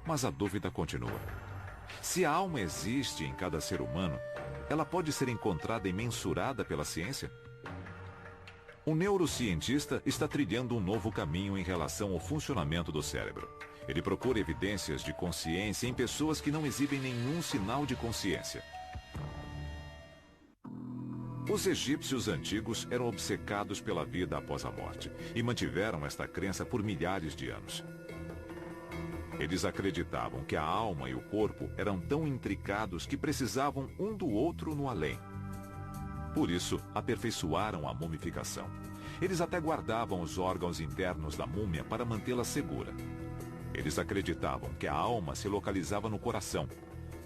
Mas a dúvida continua. Se a alma existe em cada ser humano, ela pode ser encontrada e mensurada pela ciência? Um neurocientista está trilhando um novo caminho em relação ao funcionamento do cérebro. Ele procura evidências de consciência em pessoas que não exibem nenhum sinal de consciência. Os egípcios antigos eram obcecados pela vida após a morte e mantiveram esta crença por milhares de anos. Eles acreditavam que a alma e o corpo eram tão intricados que precisavam um do outro no além. Por isso, aperfeiçoaram a mumificação. Eles até guardavam os órgãos internos da múmia para mantê-la segura. Eles acreditavam que a alma se localizava no coração.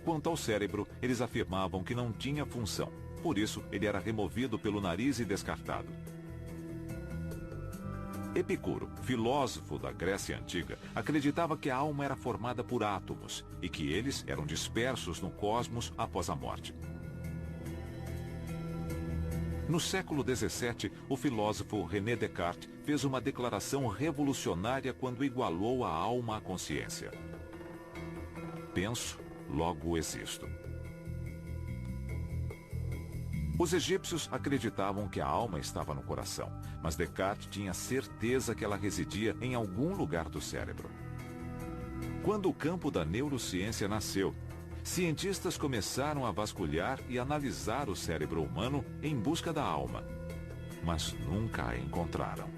Quanto ao cérebro, eles afirmavam que não tinha função. Por isso, ele era removido pelo nariz e descartado. Epicuro, filósofo da Grécia Antiga, acreditava que a alma era formada por átomos e que eles eram dispersos no cosmos após a morte. No século XVII, o filósofo René Descartes fez uma declaração revolucionária quando igualou a alma à consciência. Penso, logo existo. Os egípcios acreditavam que a alma estava no coração, mas Descartes tinha certeza que ela residia em algum lugar do cérebro. Quando o campo da neurociência nasceu, cientistas começaram a vasculhar e analisar o cérebro humano em busca da alma, mas nunca a encontraram.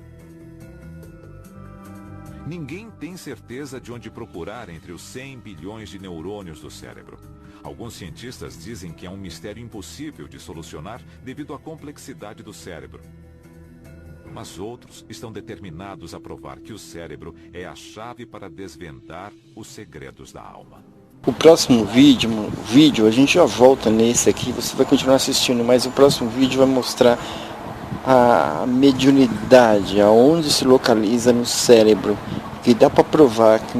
Ninguém tem certeza de onde procurar entre os 100 bilhões de neurônios do cérebro. Alguns cientistas dizem que é um mistério impossível de solucionar devido à complexidade do cérebro. Mas outros estão determinados a provar que o cérebro é a chave para desvendar os segredos da alma. O próximo vídeo, a gente já volta nesse aqui, você vai continuar assistindo, mas o próximo vídeo vai mostrar a mediunidade, aonde se localiza no cérebro, que dá para provar que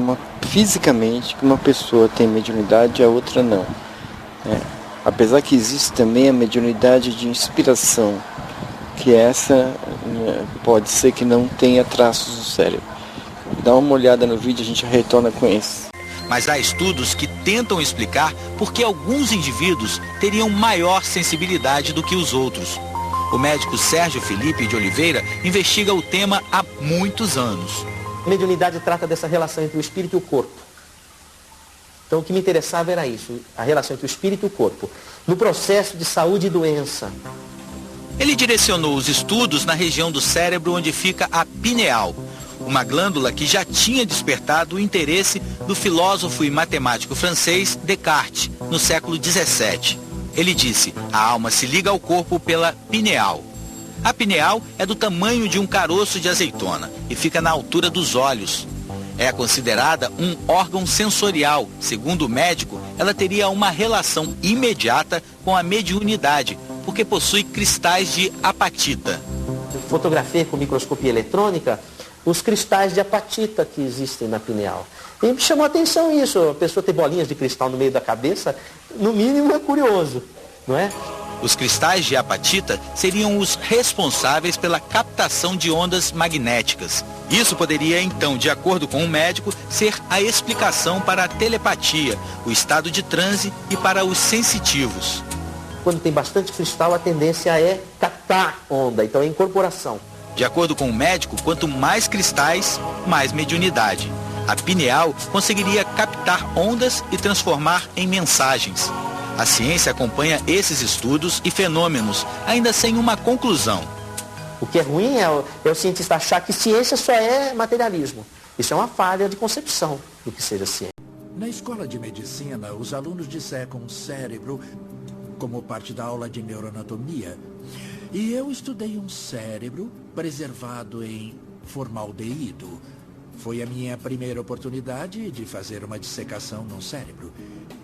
fisicamente que uma pessoa tem mediunidade e a outra não. Apesar que existe também a mediunidade de inspiração, que essa pode ser que não tenha traços no cérebro. Dá uma olhada no vídeo, a gente retorna com esse. Mas há estudos que tentam explicar por que alguns indivíduos teriam maior sensibilidade do que os outros. O médico Sérgio Felipe de Oliveira investiga o tema há muitos anos. A mediunidade trata dessa relação entre o espírito e o corpo. Então o que me interessava era isso, a relação entre o espírito e o corpo. No processo de saúde e doença. Ele direcionou os estudos na região do cérebro onde fica a pineal, uma glândula que já tinha despertado o interesse do filósofo e matemático francês Descartes, no século XVII. Ele disse: a alma se liga ao corpo pela pineal. A pineal é do tamanho de um caroço de azeitona e fica na altura dos olhos. É considerada um órgão sensorial. Segundo o médico, ela teria uma relação imediata com a mediunidade, porque possui cristais de apatita. Fotografei com microscopia eletrônica os cristais de apatita que existem na pineal. E me chamou a atenção isso, a pessoa ter bolinhas de cristal no meio da cabeça, no mínimo é curioso, não é? Os cristais de apatita seriam os responsáveis pela captação de ondas magnéticas. Isso poderia, então, de acordo com o médico, ser a explicação para a telepatia, o estado de transe e para os sensitivos. Quando tem bastante cristal, a tendência é captar onda, então é incorporação. De acordo com o médico, quanto mais cristais, mais mediunidade. A pineal conseguiria captar ondas e transformar em mensagens. A ciência acompanha esses estudos e fenômenos, ainda sem uma conclusão. O que é ruim é o cientista achar que ciência só é materialismo. Isso é uma falha de concepção do que seja ciência. Na escola de medicina, os alunos dissecam o cérebro como parte da aula de neuroanatomia. E eu estudei um cérebro preservado em formaldeído. Foi a minha primeira oportunidade de fazer uma dissecação num cérebro.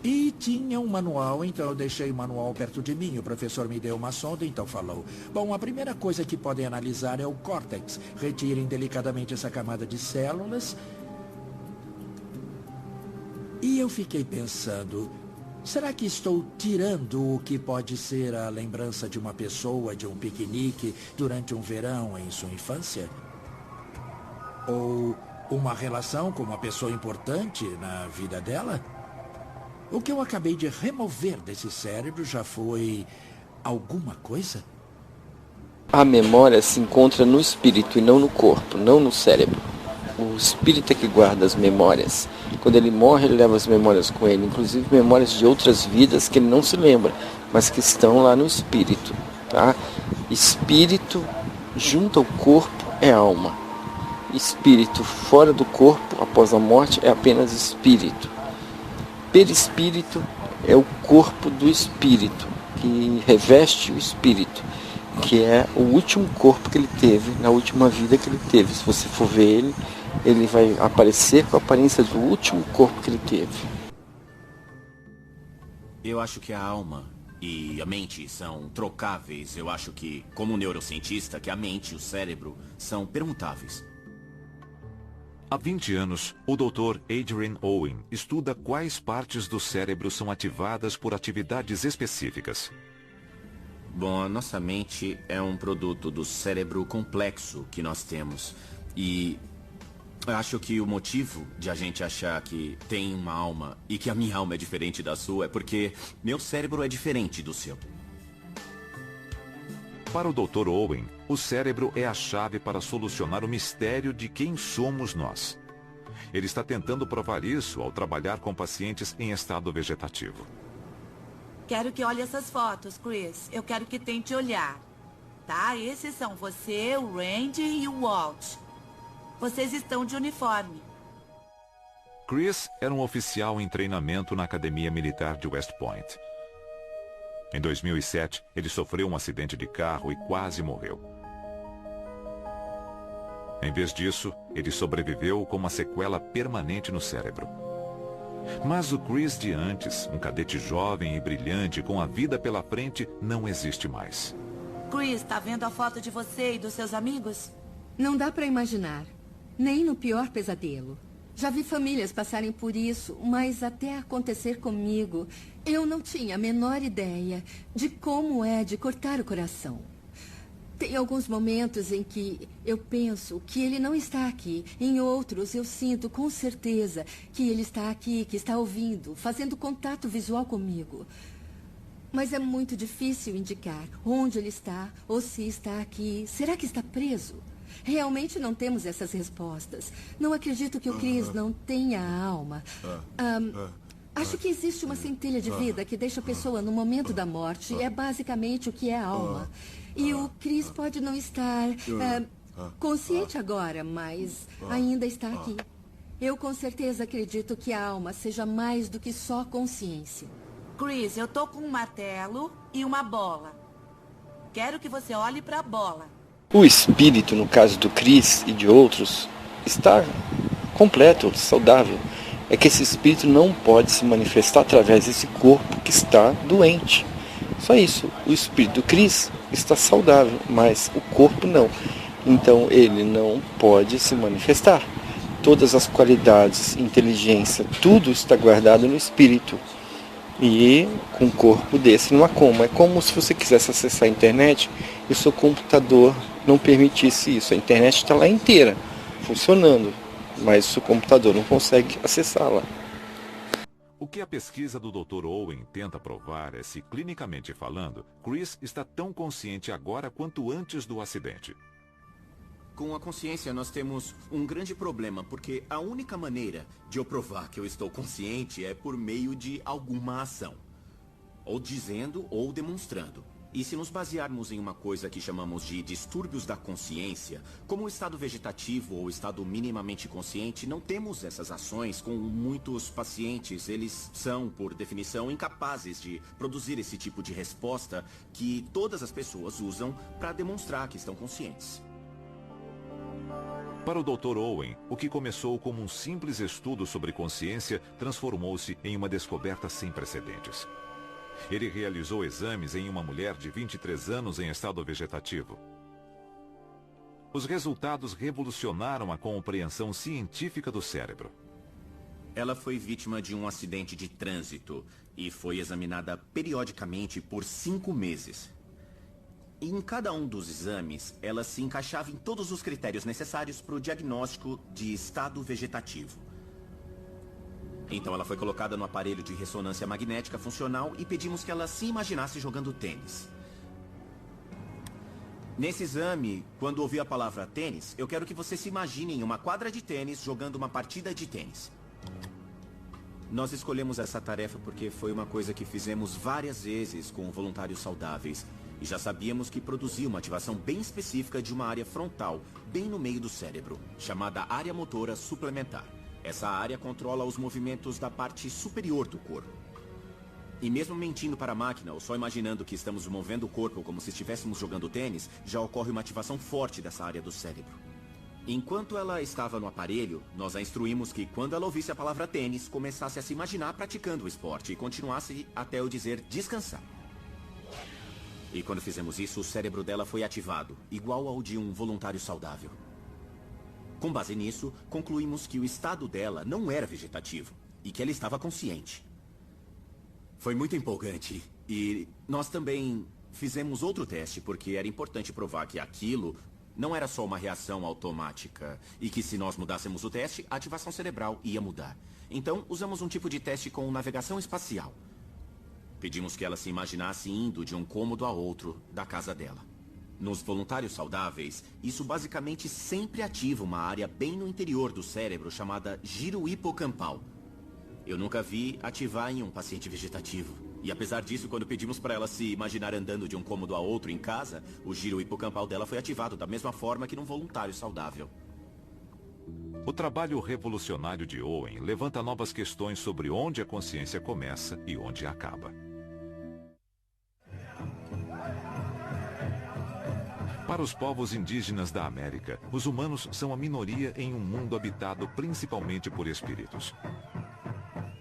E tinha um manual, então eu deixei o manual perto de mim. O professor me deu uma sonda, então falou: bom, a primeira coisa que podem analisar é o córtex. Retirem delicadamente essa camada de células. E eu fiquei pensando: será que estou tirando o que pode ser a lembrança de uma pessoa, de um piquenique durante um verão em sua infância? Ou uma relação com uma pessoa importante na vida dela? O que eu acabei de remover desse cérebro já foi alguma coisa? A memória se encontra no espírito e não no corpo, não no cérebro. O espírito é que guarda as memórias. Quando ele morre, ele leva as memórias com ele, inclusive memórias de outras vidas que ele não se lembra, mas que estão lá no espírito. Tá? Espírito junto ao corpo é alma. Espírito fora do corpo, após a morte, é apenas espírito. Perispírito é o corpo do espírito, que reveste o espírito, que é o último corpo que ele teve, na última vida que ele teve. Se você for ver ele, ele vai aparecer com a aparência do último corpo que ele teve. Eu acho que a alma e a mente são trocáveis. Eu acho que, como neurocientista, que a mente e o cérebro são permutáveis. Há 20 anos, o Dr. Adrian Owen estuda quais partes do cérebro são ativadas por atividades específicas. Bom, a nossa mente é um produto do cérebro complexo que nós temos. E eu acho que o motivo de a gente achar que tem uma alma e que a minha alma é diferente da sua é porque meu cérebro é diferente do seu. Para o Dr. Owen, o cérebro é a chave para solucionar o mistério de quem somos nós. Ele está tentando provar isso ao trabalhar com pacientes em estado vegetativo. Quero que olhe essas fotos, Chris. Eu quero que tente olhar. Tá? Esses são você, o Randy e o Walt. Vocês estão de uniforme. Chris era um oficial em treinamento na Academia Militar de West Point. Em 2007, ele sofreu um acidente de carro e quase morreu. Em vez disso, ele sobreviveu com uma sequela permanente no cérebro. Mas o Chris de antes, um cadete jovem e brilhante com a vida pela frente, não existe mais. Chris, tá vendo a foto de você e dos seus amigos? Não dá para imaginar. Nem no pior pesadelo. Já vi famílias passarem por isso, mas até acontecer comigo, eu não tinha a menor ideia de como é de cortar o coração. Tem alguns momentos em que eu penso que ele não está aqui. Em outros, eu sinto com certeza que ele está aqui, que está ouvindo, fazendo contato visual comigo. Mas é muito difícil indicar onde ele está ou se está aqui. Será que está preso? Realmente não temos essas respostas. Não acredito que o Chris não tenha a alma. Acho que existe uma centelha de vida que deixa a pessoa no momento da morte. É basicamente o que é a alma. E o Chris pode não estar consciente agora, mas ainda está aqui. Eu com certeza acredito que a alma seja mais do que só consciência. Chris, eu tô com um martelo e uma bola. Quero que você olhe para a bola. O espírito, no caso do Chris e de outros, está completo, saudável. É que esse espírito não pode se manifestar através desse corpo que está doente. Só isso. O espírito do Chris está saudável, mas o corpo não. Então ele não pode se manifestar. Todas as qualidades, inteligência, tudo está guardado no espírito. E com um corpo desse não há como. É como se você quisesse acessar a internet e o seu computador não permitisse isso. A internet está lá inteira, funcionando, mas o seu computador não consegue acessá-la. O que a pesquisa do Dr. Owen tenta provar é se, clinicamente falando, Chris está tão consciente agora quanto antes do acidente. Com a consciência, nós temos um grande problema, porque a única maneira de eu provar que eu estou consciente é por meio de alguma ação. Ou dizendo ou demonstrando. E se nos basearmos em uma coisa que chamamos de distúrbios da consciência, como o estado vegetativo ou o estado minimamente consciente, não temos essas ações com muitos pacientes. Eles são, por definição, incapazes de produzir esse tipo de resposta que todas as pessoas usam para demonstrar que estão conscientes. Para o Dr. Owen, o que começou como um simples estudo sobre consciência transformou-se em uma descoberta sem precedentes. Ele realizou exames em uma mulher de 23 anos em estado vegetativo. Os resultados revolucionaram a compreensão científica do cérebro. Ela foi vítima de um acidente de trânsito e foi examinada periodicamente por 5 meses. Em cada um dos exames, ela se encaixava em todos os critérios necessários para o diagnóstico de estado vegetativo. Então ela foi colocada no aparelho de ressonância magnética funcional e pedimos que ela se imaginasse jogando tênis. Nesse exame, quando ouvir a palavra tênis, eu quero que você se imagine em uma quadra de tênis jogando uma partida de tênis. Nós escolhemos essa tarefa porque foi uma coisa que fizemos várias vezes com voluntários saudáveis. E já sabíamos que produzia uma ativação bem específica de uma área frontal, bem no meio do cérebro, chamada área motora suplementar. Essa área controla os movimentos da parte superior do corpo. E mesmo mentindo para a máquina, ou só imaginando que estamos movendo o corpo como se estivéssemos jogando tênis, já ocorre uma ativação forte dessa área do cérebro. Enquanto ela estava no aparelho, nós a instruímos que quando ela ouvisse a palavra tênis, começasse a se imaginar praticando o esporte e continuasse até eu dizer descansar. E quando fizemos isso, o cérebro dela foi ativado, igual ao de um voluntário saudável. Com base nisso, concluímos que o estado dela não era vegetativo e que ela estava consciente. Foi muito empolgante. E nós também fizemos outro teste porque era importante provar que aquilo não era só uma reação automática e que se nós mudássemos o teste, a ativação cerebral ia mudar. Então, usamos um tipo de teste com navegação espacial. Pedimos que ela se imaginasse indo de um cômodo a outro da casa dela. Nos voluntários saudáveis, isso basicamente sempre ativa uma área bem no interior do cérebro chamada giro hipocampal. Eu nunca vi ativar em um paciente vegetativo. E apesar disso, quando pedimos para ela se imaginar andando de um cômodo a outro em casa, o giro hipocampal dela foi ativado da mesma forma que num voluntário saudável. O trabalho revolucionário de Owen levanta novas questões sobre onde a consciência começa e onde acaba. Para os povos indígenas da América, os humanos são a minoria em um mundo habitado principalmente por espíritos.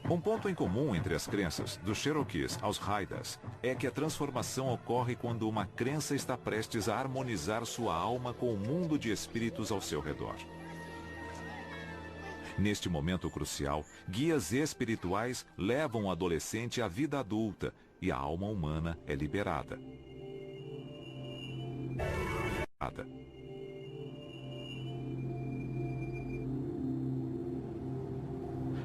Um ponto em comum entre as crenças dos Cherokees aos Haidas é que a transformação ocorre quando uma crença está prestes a harmonizar sua alma com o mundo de espíritos ao seu redor. Neste momento crucial, guias espirituais levam o adolescente à vida adulta e a alma humana é liberada.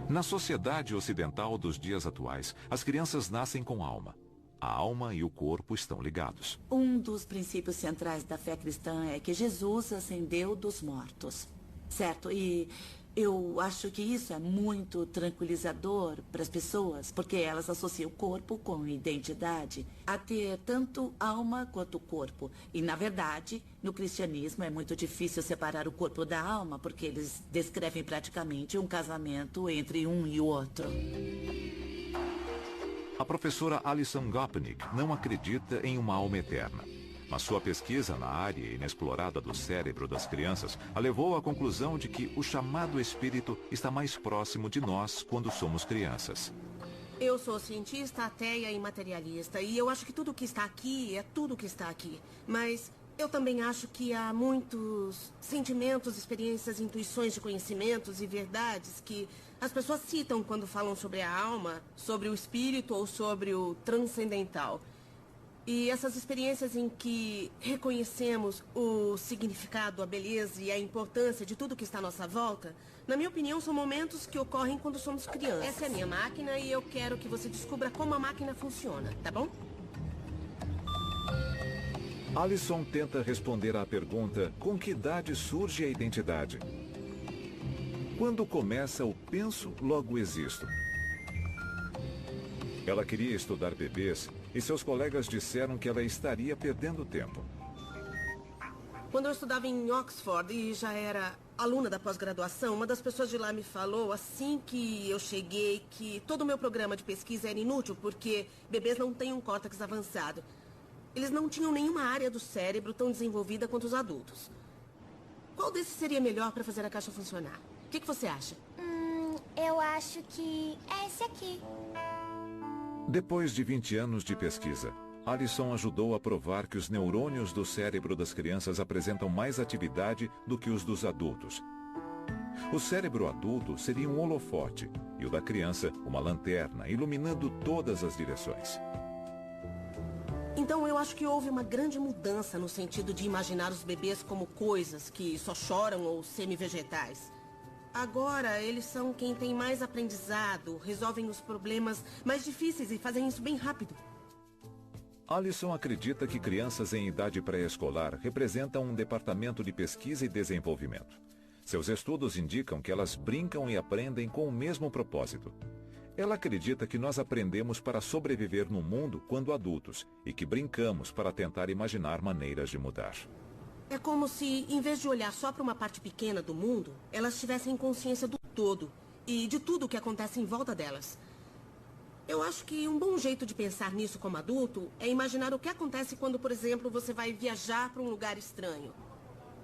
Na sociedade ocidental dos dias atuais, as crianças nascem com alma. A alma e o corpo estão ligados. Um dos princípios centrais da fé cristã é que Jesus ascendeu dos mortos, certo? E eu acho que isso é muito tranquilizador para as pessoas, porque elas associam o corpo com identidade, a ter tanto alma quanto corpo. E, na verdade, no cristianismo é muito difícil separar o corpo da alma, porque eles descrevem praticamente um casamento entre um e o outro. A professora Alison Gopnik não acredita em uma alma eterna. Mas sua pesquisa na área inexplorada do cérebro das crianças a levou à conclusão de que o chamado espírito está mais próximo de nós quando somos crianças. Eu sou cientista, ateia e materialista, e eu acho que tudo que está aqui é tudo que está aqui. Mas eu também acho que há muitos sentimentos, experiências, intuições de conhecimentos e verdades que as pessoas citam quando falam sobre a alma, sobre o espírito ou sobre o transcendental. E essas experiências em que reconhecemos o significado, a beleza e a importância de tudo que está à nossa volta, na minha opinião, são momentos que ocorrem quando somos crianças. Essa é a minha máquina e eu quero que você descubra como a máquina funciona, tá bom? Alison tenta responder à pergunta: com que idade surge a identidade? Quando começa o penso, logo existo. Ela queria estudar bebês e seus colegas disseram que ela estaria perdendo tempo. Quando eu estudava em Oxford e já era aluna da pós-graduação, uma das pessoas de lá me falou, assim que eu cheguei, que todo o meu programa de pesquisa era inútil porque bebês não têm um córtex avançado. Eles não tinham nenhuma área do cérebro tão desenvolvida quanto os adultos. Qual desses seria melhor para fazer a caixa funcionar? O que você acha? Eu acho que é esse aqui. Depois de 20 anos de pesquisa, Alison ajudou a provar que os neurônios do cérebro das crianças apresentam mais atividade do que os dos adultos. O cérebro adulto seria um holofote e o da criança uma lanterna, iluminando todas as direções. Então eu acho que houve uma grande mudança no sentido de imaginar os bebês como coisas que só choram ou semi-vegetais. Agora eles são quem tem mais aprendizado, resolvem os problemas mais difíceis e fazem isso bem rápido. Allison acredita que crianças em idade pré-escolar representam um departamento de pesquisa e desenvolvimento. Seus estudos indicam que elas brincam e aprendem com o mesmo propósito. Ela acredita que nós aprendemos para sobreviver no mundo quando adultos e que brincamos para tentar imaginar maneiras de mudar. É como se, em vez de olhar só para uma parte pequena do mundo, elas tivessem consciência do todo e de tudo o que acontece em volta delas. Eu acho que um bom jeito de pensar nisso como adulto é imaginar o que acontece quando, por exemplo, você vai viajar para um lugar estranho.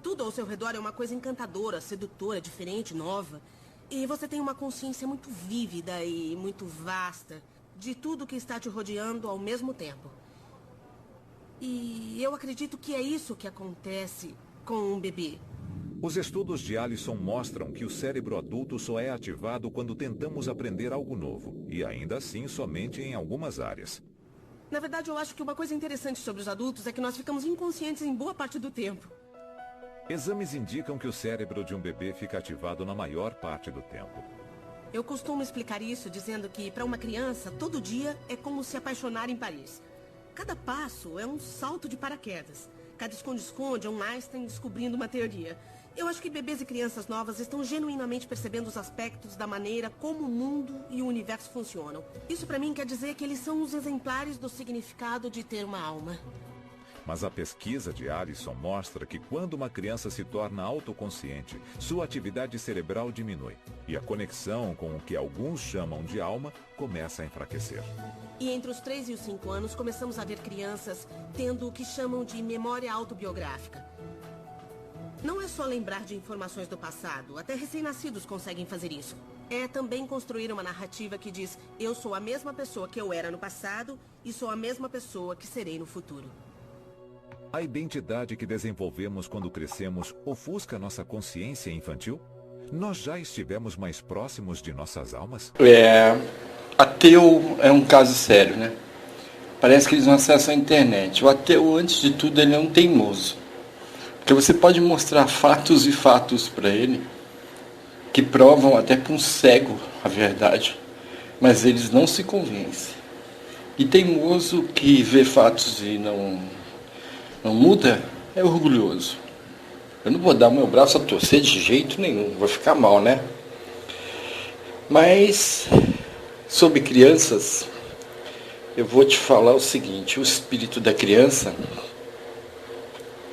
Tudo ao seu redor é uma coisa encantadora, sedutora, diferente, nova. E você tem uma consciência muito vívida e muito vasta de tudo que está te rodeando ao mesmo tempo. E eu acredito que é isso que acontece com um bebê. Os estudos de Allison mostram que o cérebro adulto só é ativado quando tentamos aprender algo novo, e ainda assim somente em algumas áreas. Na verdade, eu acho que uma coisa interessante sobre os adultos é que nós ficamos inconscientes em boa parte do tempo. Exames indicam que o cérebro de um bebê fica ativado na maior parte do tempo. Eu costumo explicar isso dizendo que, para uma criança, todo dia é como se apaixonar em Paris. Cada passo é um salto de paraquedas. Cada esconde-esconde é um Einstein descobrindo uma teoria. Eu acho que bebês e crianças novas estão genuinamente percebendo os aspectos da maneira como o mundo e o universo funcionam. Isso, para mim, quer dizer que eles são os exemplares do significado de ter uma alma. Mas a pesquisa de Allison mostra que quando uma criança se torna autoconsciente, sua atividade cerebral diminui e a conexão com o que alguns chamam de alma começa a enfraquecer. E entre os 3 e os 5 anos, começamos a ver crianças tendo o que chamam de memória autobiográfica. Não é só lembrar de informações do passado, até recém-nascidos conseguem fazer isso. É também construir uma narrativa que diz: eu sou a mesma pessoa que eu era no passado e sou a mesma pessoa que serei no futuro. A identidade que desenvolvemos quando crescemos ofusca nossa consciência infantil? Nós já estivemos mais próximos de nossas almas? Ateu é um caso sério, né? Parece que eles não acessam a internet. O ateu, antes de tudo, ele é um teimoso. Porque você pode mostrar fatos e fatos para ele, que provam até para um cego a verdade, mas eles não se convencem. E teimoso que vê fatos e não muda, é orgulhoso. Eu não vou dar o meu braço a torcer de jeito nenhum, vou ficar mal, né? Mas, sobre crianças, eu vou te falar o seguinte: o espírito da criança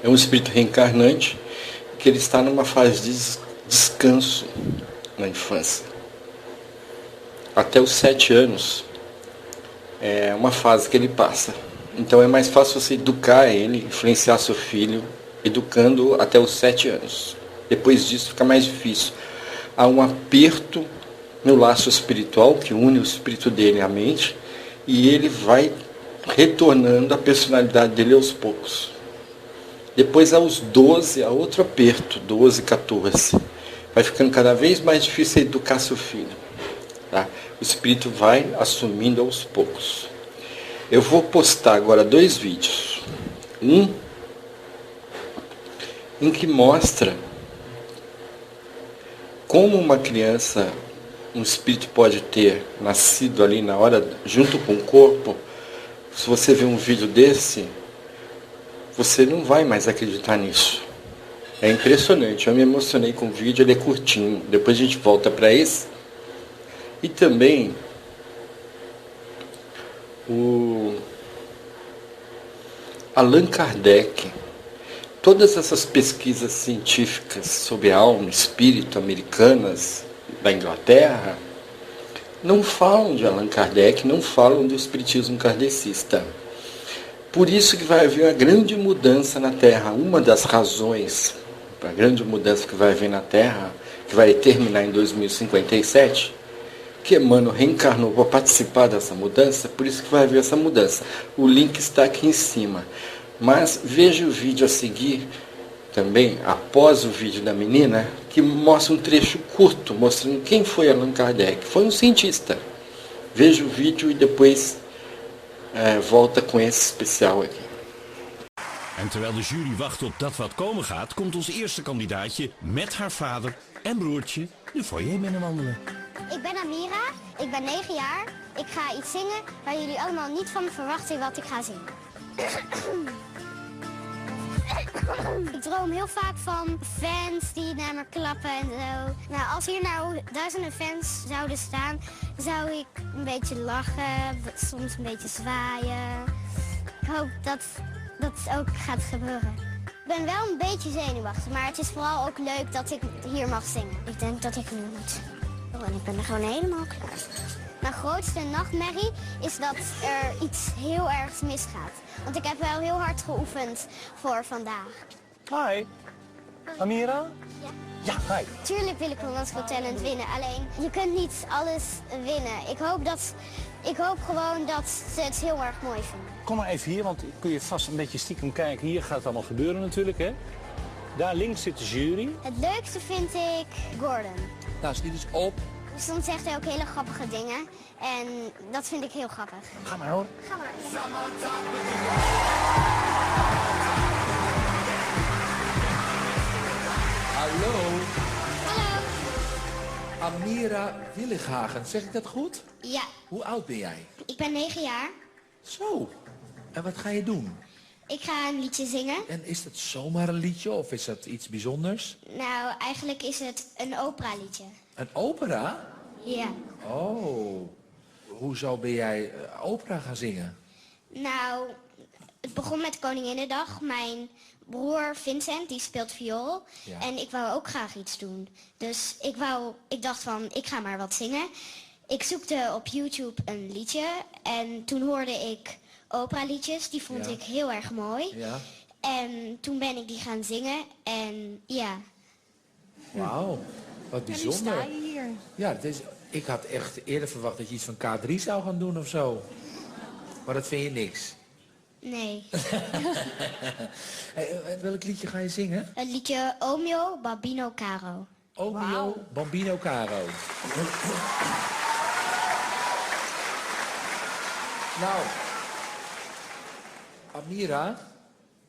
é um espírito reencarnante, que ele está numa fase de descanso na infância. Até os 7 anos é uma fase que ele passa. Então é mais fácil você educar ele, influenciar seu filho, educando até os 7 anos. Depois disso fica mais difícil. Há um aperto no laço espiritual que une o espírito dele à mente, e ele vai retornando a personalidade dele aos poucos. Depois aos 12, há outro aperto, 12, 14. Vai ficando cada vez mais difícil educar seu filho. Tá? O espírito vai assumindo aos poucos. Eu vou postar agora 2 vídeos. Um em que mostra como uma criança, um espírito pode ter nascido ali na hora, junto com o corpo. Se você vê um vídeo desse, você não vai mais acreditar nisso. É impressionante. Eu me emocionei com o vídeo, ele é curtinho. Depois a gente volta para esse. E também o Allan Kardec. Todas essas pesquisas científicas sobre alma, espírito, americanas, da Inglaterra, não falam de Allan Kardec, não falam do espiritismo kardecista. Por isso que vai haver uma grande mudança na Terra. Uma das razões para a grande mudança que vai haver na Terra, que vai terminar em 2057, que Emmanuel reencarnou para participar dessa mudança, por isso que vai haver essa mudança. O link está aqui em cima. Mas veja o vídeo a seguir, também, após o vídeo da menina, que mostra um trecho curto, mostrando quem foi Allan Kardec. Foi um cientista. Veja o vídeo e depois volta com esse especial aqui. En terwijl de jury wacht op dat wat komen gaat, komt ons eerste kandidaatje met haar vader en broertje de foyer binnenwandelen. Ik ben Amira, ik ben 9 jaar. Ik ga iets zingen waar jullie allemaal niet van verwachten wat ik ga zingen. Ik droom heel vaak van fans die naar me klappen en zo. Nou, als hier nou duizenden fans zouden staan, zou ik een beetje lachen, soms een beetje zwaaien. Ik hoop dat dat ook gaat gebeuren. Ik ben wel een beetje zenuwachtig, maar het is vooral ook leuk dat ik hier mag zingen. Ik denk dat ik nu moet. Oh, en ik ben er gewoon helemaal klaar. Mijn grootste nachtmerrie is dat er iets heel ergs misgaat. Want ik heb wel heel hard geoefend voor vandaag. Hi. Amira? Ja. Ja, hi. Tuurlijk wil ik een Once Got Talent winnen, alleen je kunt niet alles winnen. Ik hoop gewoon dat ze het heel erg mooi vinden. Kom maar even hier, want kun je vast een beetje stiekem kijken. Hier gaat het allemaal gebeuren natuurlijk, hè? Daar links zit de jury. Het leukste vind ik Gordon. Nou, schiet eens op. Soms zegt hij ook hele grappige dingen en dat vind ik heel grappig. Ga maar hoor. Ga maar. Hallo. Hallo. Amira Willighagen, zeg ik dat goed? Ja. Hoe oud ben jij? Ik ben 9 jaar. Zo. En wat ga je doen? Ik ga een liedje zingen. En is dat zomaar een liedje of is dat iets bijzonders? Nou, eigenlijk is het een operaliedje. Een opera? Ja. Oh. Hoezo ben jij opera gaan zingen? Nou, het begon met Koninginnedag. Mijn broer Vincent, die speelt viool. Ja. En ik wou ook graag iets doen. Dus ik dacht van, ik ga maar wat zingen. Ik zoekte op YouTube een liedje. En toen hoorde ik operaliedjes. Die vond ik heel erg mooi. Ja. En toen ben ik die gaan zingen. En ja. Wauw. Wat bijzonder. En nu sta je hier. Ja, ik had echt eerder verwacht dat je iets van K3 zou gaan doen of zo. Maar dat vind je niks. Nee. Hey, welk liedje ga je zingen? Het liedje O mio bambino caro. O mio bambino caro. Nou, Amira,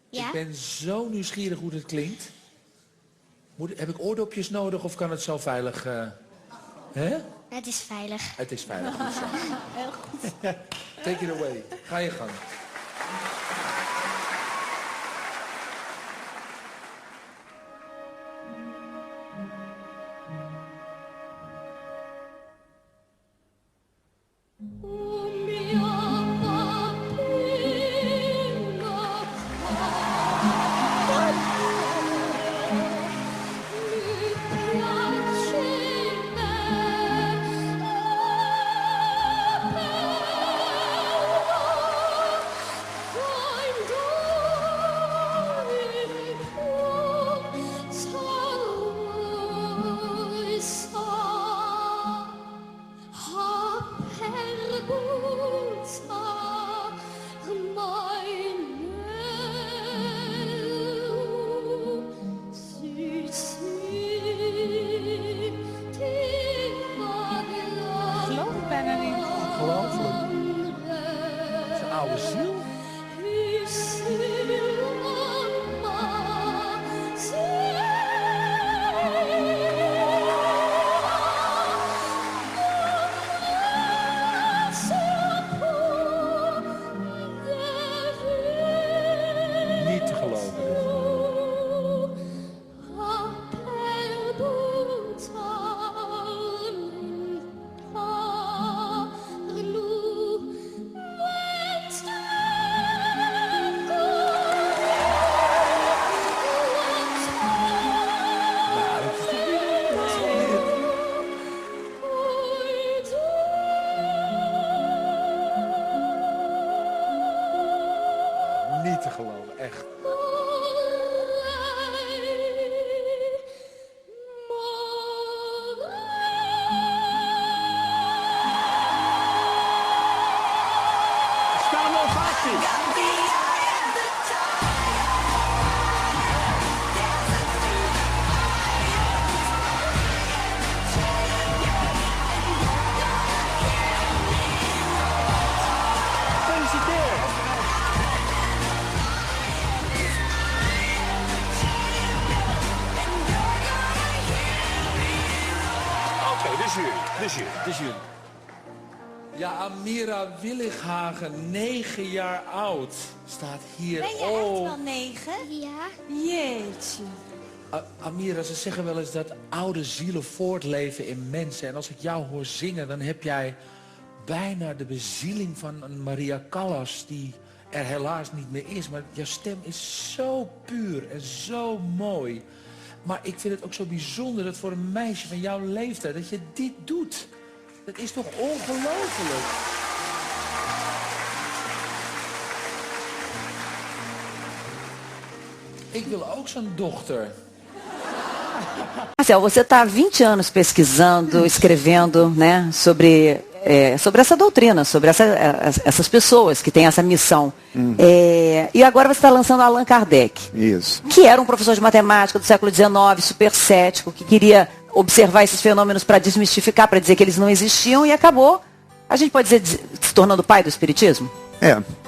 Ja? ik ben zo nieuwsgierig hoe dit klinkt. Heb ik oordopjes nodig of kan het zo veilig? Hè? Het is veilig. Het is veilig. Goed zo. Heel goed. Take it away. Ga je gang. Niet te geloven, echt. Staande ovatie. Gefeliciteerd. De Jules. Ja, Amira Willighagen, 9 jaar oud, staat hier. Ben je echt wel 9? Ja. Jeetje. Amira, ze zeggen wel eens dat oude zielen voortleven in mensen. En als ik jou hoor zingen, dan heb jij bijna de bezieling van een Maria Callas die er helaas niet meer is. Maar jouw stem is zo puur en zo mooi. Maar ik vind het ook zo bijzonder dat voor een meisje van jouw leeftijd dat je dit doet. Dat is toch ongelooflijk? Ik wil ook zo'n dochter. Marcel, você está há 20 anos pesquisando, escrevendo, né, sobre essa doutrina, sobre essas pessoas que têm essa missão. E agora você está lançando Allan Kardec. Isso. Que era um professor de matemática do século XIX, super cético, que queria observar esses fenômenos para desmistificar, para dizer que eles não existiam, e acabou, a gente pode dizer, se tornando pai do espiritismo?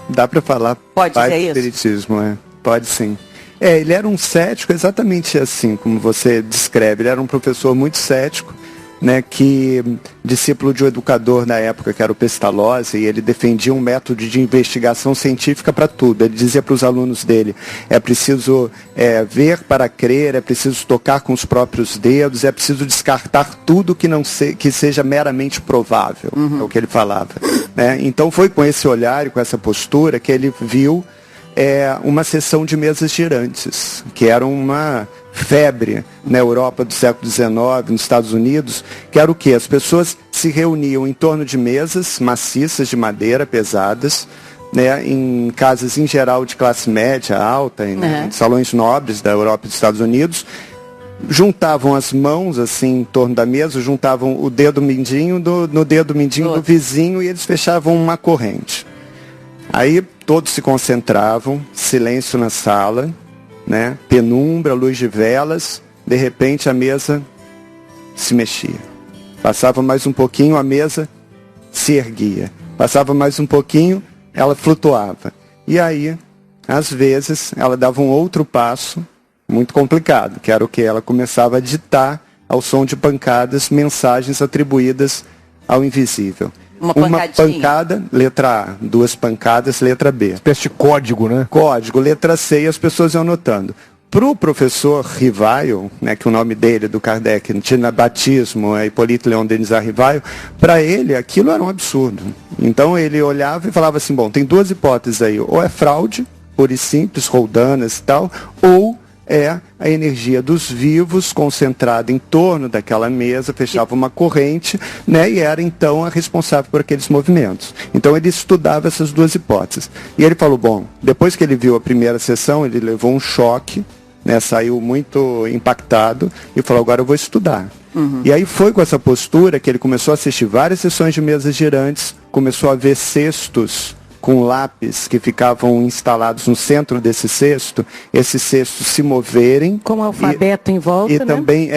Dá para falar pode pai dizer do espiritismo, pode sim. Ele era um cético exatamente assim como você descreve. Ele era um professor muito cético, né, que discípulo de um educador na época, que era o Pestalozzi, e ele defendia um método de investigação científica para tudo. Ele dizia para os alunos dele, é preciso ver para crer, é preciso tocar com os próprios dedos, é preciso descartar tudo que seja meramente provável, é o que ele falava. Né? Então foi com esse olhar e com essa postura que ele viu uma sessão de mesas girantes, que era uma febre na Europa do século XIX, nos Estados Unidos, que era o quê? As pessoas se reuniam em torno de mesas maciças de madeira, pesadas, né, em casas em geral de classe média, alta, em salões nobres da Europa e dos Estados Unidos, juntavam as mãos assim em torno da mesa, juntavam o dedo mindinho no dedo mindinho do vizinho e eles fechavam uma corrente. Aí todos se concentravam, silêncio na sala, né? Penumbra, luz de velas, de repente a mesa se mexia. Passava mais um pouquinho, a mesa se erguia. Passava mais um pouquinho, ela flutuava. E aí, às vezes, ela dava um outro passo, muito complicado, que era o que? Ela começava a ditar, ao som de pancadas, mensagens atribuídas ao invisível. Uma pancada, letra A. 2 pancadas, letra B. Espécie de código, né? Código, letra C, e as pessoas iam anotando. Para o professor Rivaio, né, que o nome dele, do Kardec, tinha batismo, Hippolyte Léon Denis Rivaio, para ele aquilo era um absurdo. Então ele olhava e falava assim, bom, tem duas hipóteses aí, ou é fraude, pura e simples, roldanas e tal, ou é a energia dos vivos concentrada em torno daquela mesa, fechava uma corrente, né, e era então a responsável por aqueles movimentos. Então ele estudava essas duas hipóteses. E ele falou, bom, depois que ele viu a primeira sessão, ele levou um choque, né, saiu muito impactado e falou, agora eu vou estudar. E aí foi com essa postura que ele começou a assistir várias sessões de mesas girantes, começou a ver cestos com lápis que ficavam instalados no centro desse cesto, esses cestos se moverem. Com o alfabeto em volta, e também,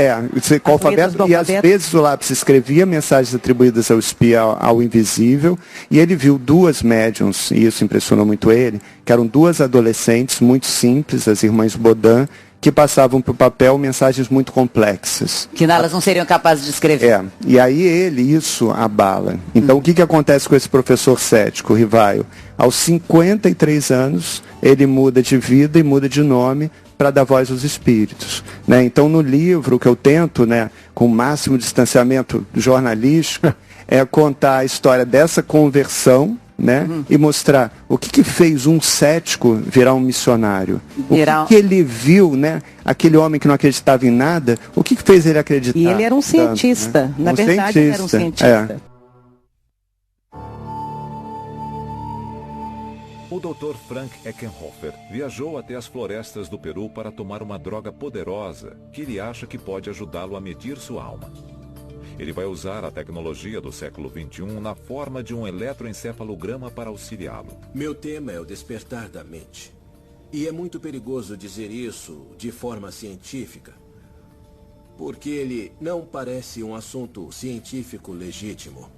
com o alfabeto, e às vezes o lápis escrevia mensagens atribuídas ao espia, ao invisível, e ele viu duas médiums, e isso impressionou muito ele, que eram duas adolescentes muito simples, as irmãs Baudin, que passavam para o papel mensagens muito complexas. Que elas não seriam capazes de escrever. E aí isso abala. Então o que acontece com esse professor cético, Rivaio? Aos 53 anos, ele muda de vida e muda de nome para dar voz aos espíritos. Né? Então no livro que eu tento, né, com o máximo distanciamento jornalístico, é contar a história dessa conversão, né? E mostrar o que fez um cético virar um missionário. O que ele viu, né? Aquele homem que não acreditava em nada, o que fez ele acreditar? E ele era um cientista. Tanto, né? Na verdade, ele era um cientista. O Dr. Frank Eckenhofer viajou até as florestas do Peru para tomar uma droga poderosa que ele acha que pode ajudá-lo a medir sua alma. Ele vai usar a tecnologia do século XXI na forma de um eletroencefalograma para auxiliá-lo. Meu tema é o despertar da mente. E é muito perigoso dizer isso de forma científica, porque ele não parece um assunto científico legítimo.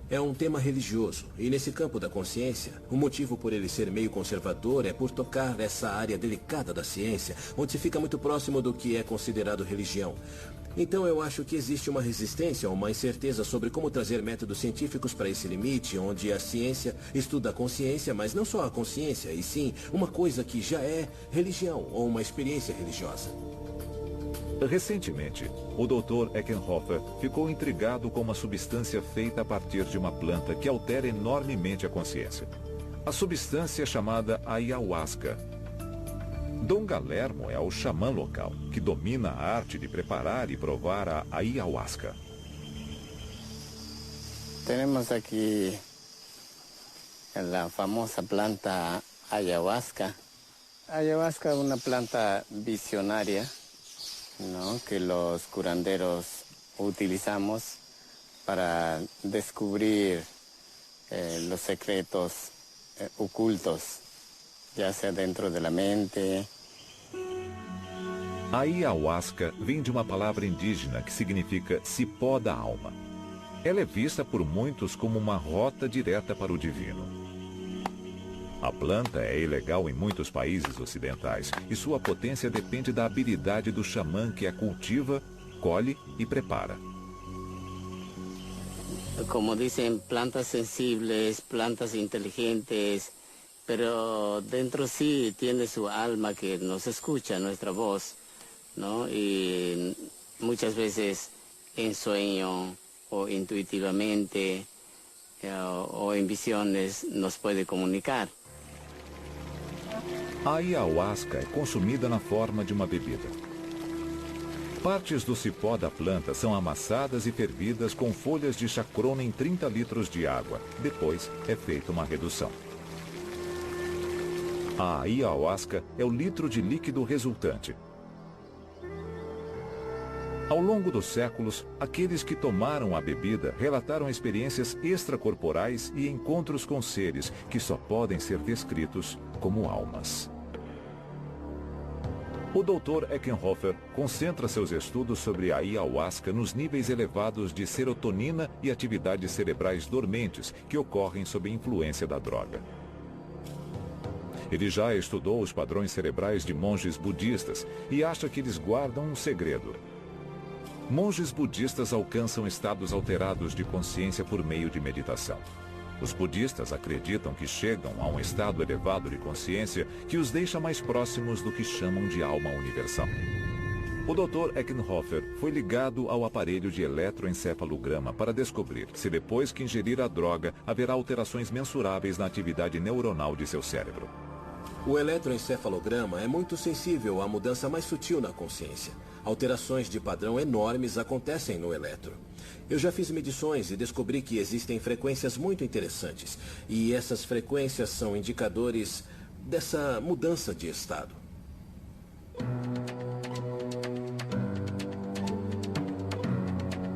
É um tema religioso, e nesse campo da consciência, o motivo por ele ser meio conservador é por tocar essa área delicada da ciência, onde se fica muito próximo do que é considerado religião. Então eu acho que existe uma resistência, uma incerteza sobre como trazer métodos científicos para esse limite, onde a ciência estuda a consciência, mas não só a consciência, e sim uma coisa que já é religião ou uma experiência religiosa. Recentemente, o Dr. Eckenhofer ficou intrigado com uma substância feita a partir de uma planta que altera enormemente a consciência. A substância é chamada ayahuasca. Dom Galermo é o xamã local, que domina a arte de preparar e provar a ayahuasca. Temos aqui a famosa planta ayahuasca. Ayahuasca é uma planta visionária, ¿no? Que los curanderos utilizamos para descubrir los secretos ocultos, ya sea dentro de la mente. A ayahuasca vem de uma palavra indígena que significa cipó da alma. Ela é vista por muitos como uma rota direta para o divino. A planta é ilegal em muitos países ocidentais e sua potência depende da habilidade do xamã que a cultiva, colhe e prepara. Como dicen, plantas sensibles, plantas inteligentes, pero dentro sí tiene su alma que nos escucha, nuestra voz, ¿no? Y muchas veces en sueño o intuitivamente o en visiones nos puede comunicar. A ayahuasca é consumida na forma de uma bebida. Partes do cipó da planta são amassadas e fervidas com folhas de chacrona em 30 litros de água. Depois é feita uma redução. A ayahuasca é o litro de líquido resultante. Ao longo dos séculos, aqueles que tomaram a bebida relataram experiências extracorporais e encontros com seres que só podem ser descritos como almas. O Dr. Eckenhofer concentra seus estudos sobre a ayahuasca nos níveis elevados de serotonina e atividades cerebrais dormentes que ocorrem sob a influência da droga. Ele já estudou os padrões cerebrais de monges budistas e acha que eles guardam um segredo. Monges budistas alcançam estados alterados de consciência por meio de meditação. Os budistas acreditam que chegam a um estado elevado de consciência que os deixa mais próximos do que chamam de alma universal. O Dr. Eckenhofer foi ligado ao aparelho de eletroencefalograma para descobrir se depois que ingerir a droga haverá alterações mensuráveis na atividade neuronal de seu cérebro. O eletroencefalograma é muito sensível à mudança mais sutil na consciência. Alterações de padrão enormes acontecem no eletro. Eu já fiz medições e descobri que existem frequências muito interessantes. E essas frequências são indicadores dessa mudança de estado.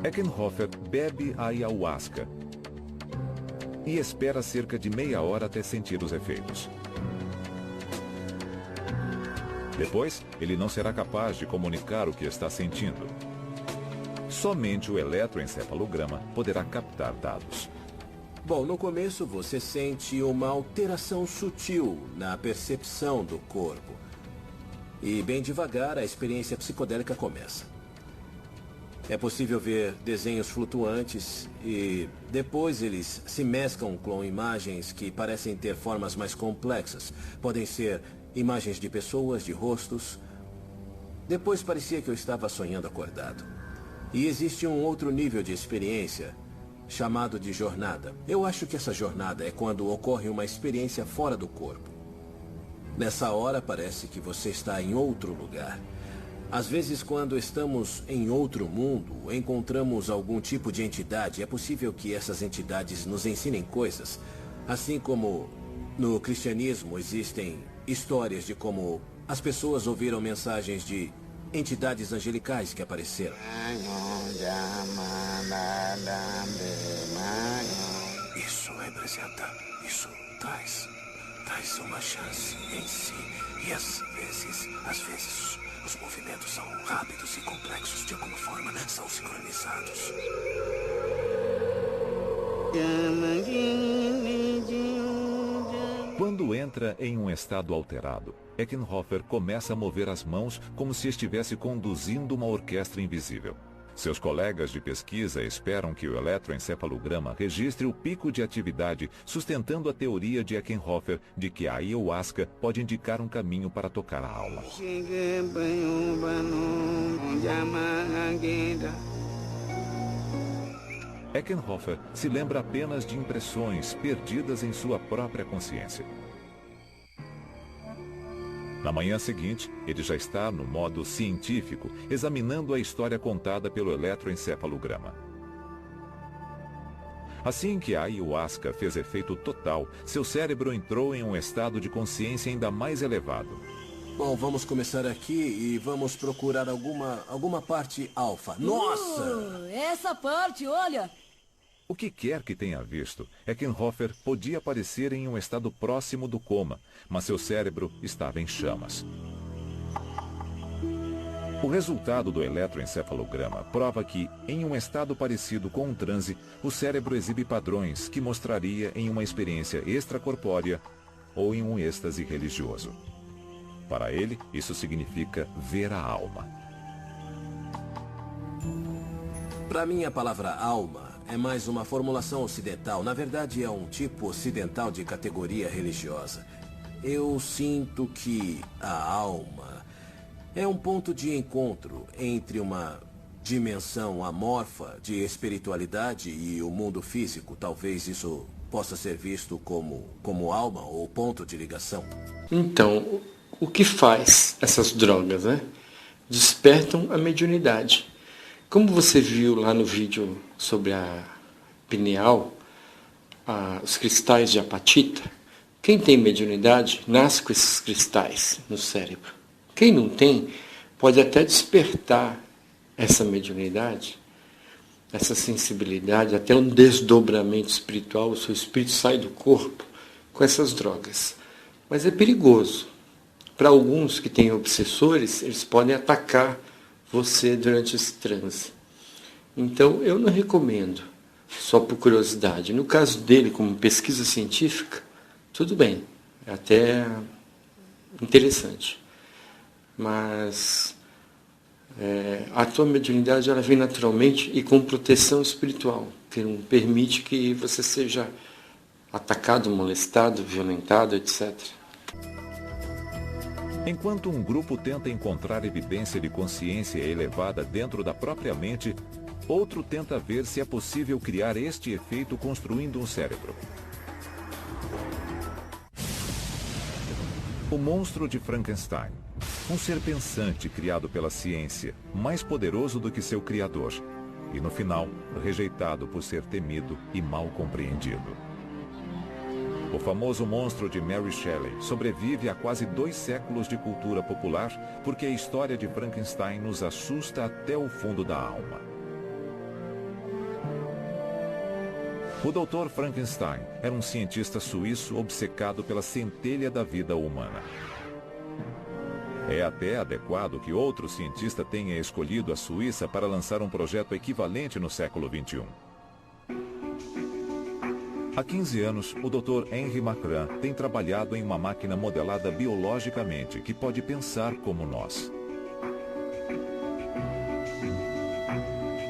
Eckenhofer bebe a ayahuasca e espera cerca de meia hora até sentir os efeitos. Depois, ele não será capaz de comunicar o que está sentindo. Somente o eletroencefalograma poderá captar dados. Bom, no começo você sente uma alteração sutil na percepção do corpo. E bem devagar a experiência psicodélica começa. É possível ver desenhos flutuantes e depois eles se mesclam com imagens que parecem ter formas mais complexas. Podem ser imagens de pessoas, de rostos. Depois parecia que eu estava sonhando acordado. E existe um outro nível de experiência, chamado de jornada. Eu acho que essa jornada é quando ocorre uma experiência fora do corpo. Nessa hora parece que você está em outro lugar. Às vezes, quando estamos em outro mundo, encontramos algum tipo de entidade. É possível que essas entidades nos ensinem coisas. Assim como no cristianismo existem histórias de como as pessoas ouviram mensagens de entidades angelicais que apareceram. Isso representa, isso traz uma chance em si. E às vezes, os movimentos são rápidos e complexos, de alguma forma, são sincronizados. Quando entra em um estado alterado, Eckenhofer começa a mover as mãos como se estivesse conduzindo uma orquestra invisível. Seus colegas de pesquisa esperam que o eletroencefalograma registre o pico de atividade, sustentando a teoria de Eckenhofer de que a ayahuasca pode indicar um caminho para tocar a alma. Eckenhofer se lembra apenas de impressões perdidas em sua própria consciência. Na manhã seguinte, ele já está no modo científico, examinando a história contada pelo eletroencefalograma. Assim que a ayahuasca fez efeito total, seu cérebro entrou em um estado de consciência ainda mais elevado. Bom, vamos aqui e vamos procurar alguma parte alfa. Nossa! Essa parte, olha! O que quer que tenha visto, Eckenhofer podia parecer em um estado próximo do coma, mas seu cérebro estava em chamas. O resultado do eletroencefalograma prova que, em um estado parecido com um transe, o cérebro exibe padrões que mostraria em uma experiência extracorpórea ou em um êxtase religioso. Para ele, isso significa ver a alma. Para mim, a palavra alma é mais uma formulação ocidental. Na verdade, é um tipo ocidental de categoria religiosa. Eu sinto que a alma é um ponto de encontro entre uma dimensão amorfa de espiritualidade e o mundo físico. Talvez isso possa ser visto como alma ou ponto de ligação. Então, o que faz essas drogas, né? Despertam a mediunidade. Como você viu lá no vídeo sobre a pineal, os cristais de apatita, quem tem mediunidade nasce com esses cristais no cérebro. Quem não tem, pode até despertar essa mediunidade, essa sensibilidade, até um desdobramento espiritual, o seu espírito sai do corpo com essas drogas. Mas é perigoso. Para alguns que têm obsessores, eles podem atacar você durante esse transe. Então, eu não recomendo, só por curiosidade. No caso dele, como pesquisa científica, tudo bem, é até interessante. Mas a tua mediunidade ela vem naturalmente e com proteção espiritual, que não permite que você seja atacado, molestado, violentado, etc. Enquanto um grupo tenta encontrar evidência de consciência elevada dentro da própria mente, outro tenta ver se é possível criar este efeito construindo um cérebro. O monstro de Frankenstein, um ser pensante criado pela ciência, mais poderoso do que seu criador, e no final, rejeitado por ser temido e mal compreendido. O famoso monstro de Mary Shelley sobrevive a quase 2 séculos de cultura popular porque a história de Frankenstein nos assusta até o fundo da alma. O Dr. Frankenstein era um cientista suíço obcecado pela centelha da vida humana. É até adequado que outro cientista tenha escolhido a Suíça para lançar um projeto equivalente no século XXI. Há 15 anos, o Dr. Henri Macran tem trabalhado em uma máquina modelada biologicamente que pode pensar como nós.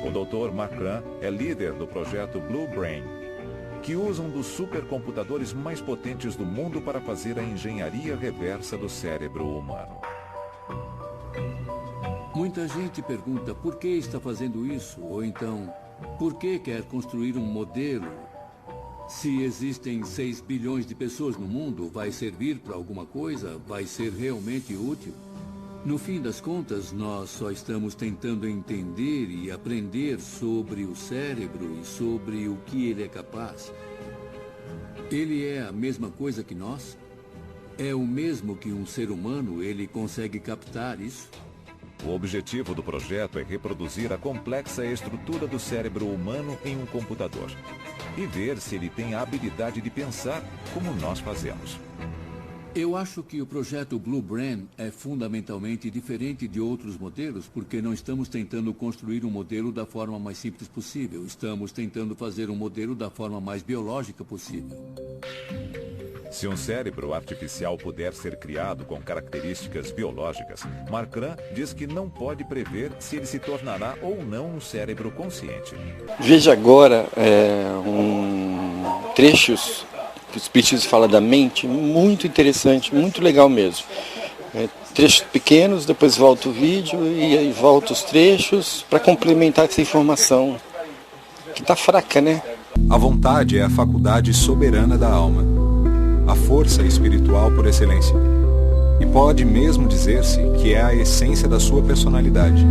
O Dr. Macran é líder do projeto Blue Brain, que usa um dos supercomputadores mais potentes do mundo para fazer a engenharia reversa do cérebro humano. Muita gente pergunta por que está fazendo isso, ou então, por que quer construir um modelo? Se existem 6 bilhões de pessoas no mundo, vai servir para alguma coisa? Vai ser realmente útil? No fim das contas, nós só estamos tentando entender e aprender sobre o cérebro e sobre o que ele é capaz. Ele é a mesma coisa que nós? É o mesmo que um ser humano? Ele consegue captar isso? O objetivo do projeto é reproduzir a complexa estrutura do cérebro humano em um computador e ver se ele tem a habilidade de pensar como nós fazemos. Eu acho que o projeto Blue Brain é fundamentalmente diferente de outros modelos porque não estamos tentando construir um modelo da forma mais simples possível. Estamos tentando fazer um modelo da forma mais biológica possível. Se um cérebro artificial puder ser criado com características biológicas, Marcran diz que não pode prever se ele se tornará ou não um cérebro consciente. Veja agora trechos que o Espiritismo fala da mente, muito interessante, muito legal mesmo. Trechos pequenos, depois volta o vídeo e aí volta os trechos para complementar essa informação que está fraca, né? A vontade é a faculdade soberana da alma, a força espiritual por excelência. E pode mesmo dizer-se que é a essência da sua personalidade.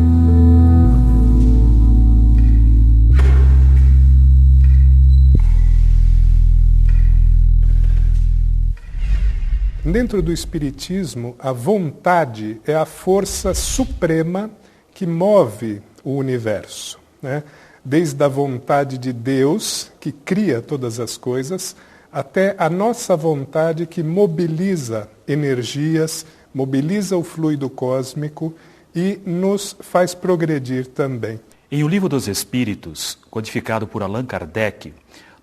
Dentro do Espiritismo, a vontade é a força suprema que move o universo, né? Desde a vontade de Deus, que cria todas as coisas, até a nossa vontade que mobiliza energias, mobiliza o fluido cósmico e nos faz progredir também. Em O Livro dos Espíritos, codificado por Allan Kardec,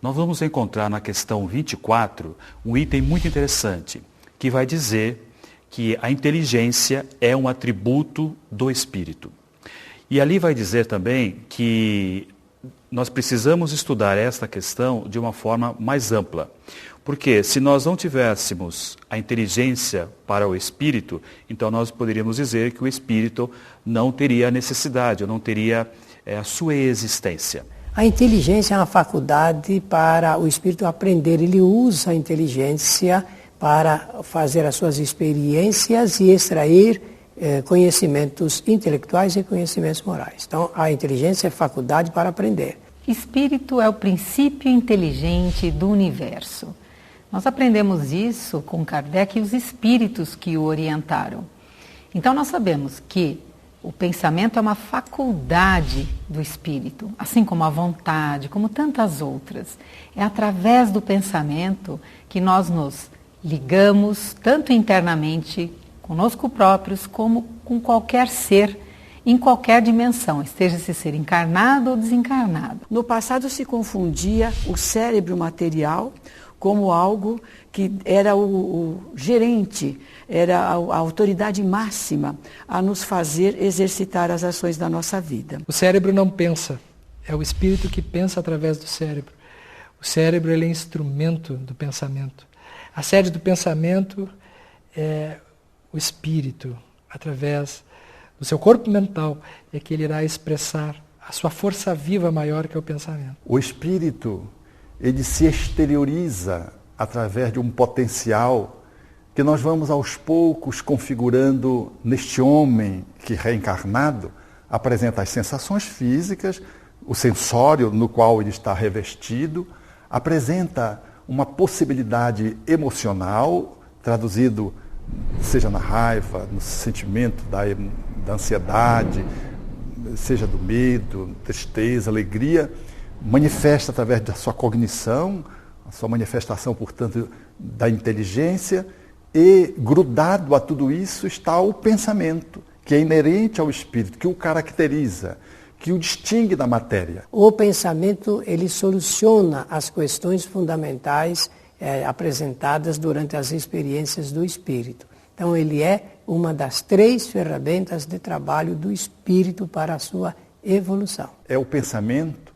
nós vamos encontrar na questão 24 um item muito interessante, que vai dizer que a inteligência é um atributo do espírito. E ali vai dizer também que nós precisamos estudar esta questão de uma forma mais ampla. Porque se nós não tivéssemos a inteligência para o espírito, então nós poderíamos dizer que o espírito não teria necessidade, ou não teria a sua existência. A inteligência é uma faculdade para o espírito aprender. Ele usa a inteligência para fazer as suas experiências e extrair conhecimentos intelectuais e conhecimentos morais. Então, a inteligência é faculdade para aprender. Espírito é o princípio inteligente do universo. Nós aprendemos isso com Kardec e os espíritos que o orientaram. Então, nós sabemos que o pensamento é uma faculdade do espírito, assim como a vontade, como tantas outras. É através do pensamento que nós nos ligamos, tanto internamente, conosco próprios, como com qualquer ser, em qualquer dimensão, esteja esse ser encarnado ou desencarnado. No passado se confundia o cérebro material como algo que era o gerente, era a autoridade máxima a nos fazer exercitar as ações da nossa vida. O cérebro não pensa, é o espírito que pensa através do cérebro. O cérebro ele é instrumento do pensamento. A sede do pensamento é o espírito, através do seu corpo mental, é que ele irá expressar a sua força viva maior que é o pensamento. O espírito, ele se exterioriza através de um potencial que nós vamos aos poucos configurando neste homem que reencarnado apresenta as sensações físicas, o sensório no qual ele está revestido, apresenta uma possibilidade emocional, traduzido seja na raiva, no sentimento da ansiedade, seja do medo, tristeza, alegria, manifesta através da sua cognição, a sua manifestação, portanto, da inteligência, e grudado a tudo isso está o pensamento, que é inerente ao espírito, que o caracteriza, que o distingue da matéria. O pensamento, ele soluciona as questões fundamentais apresentadas durante as experiências do espírito. Então, ele é uma das 3 ferramentas de trabalho do espírito para a sua evolução. É o pensamento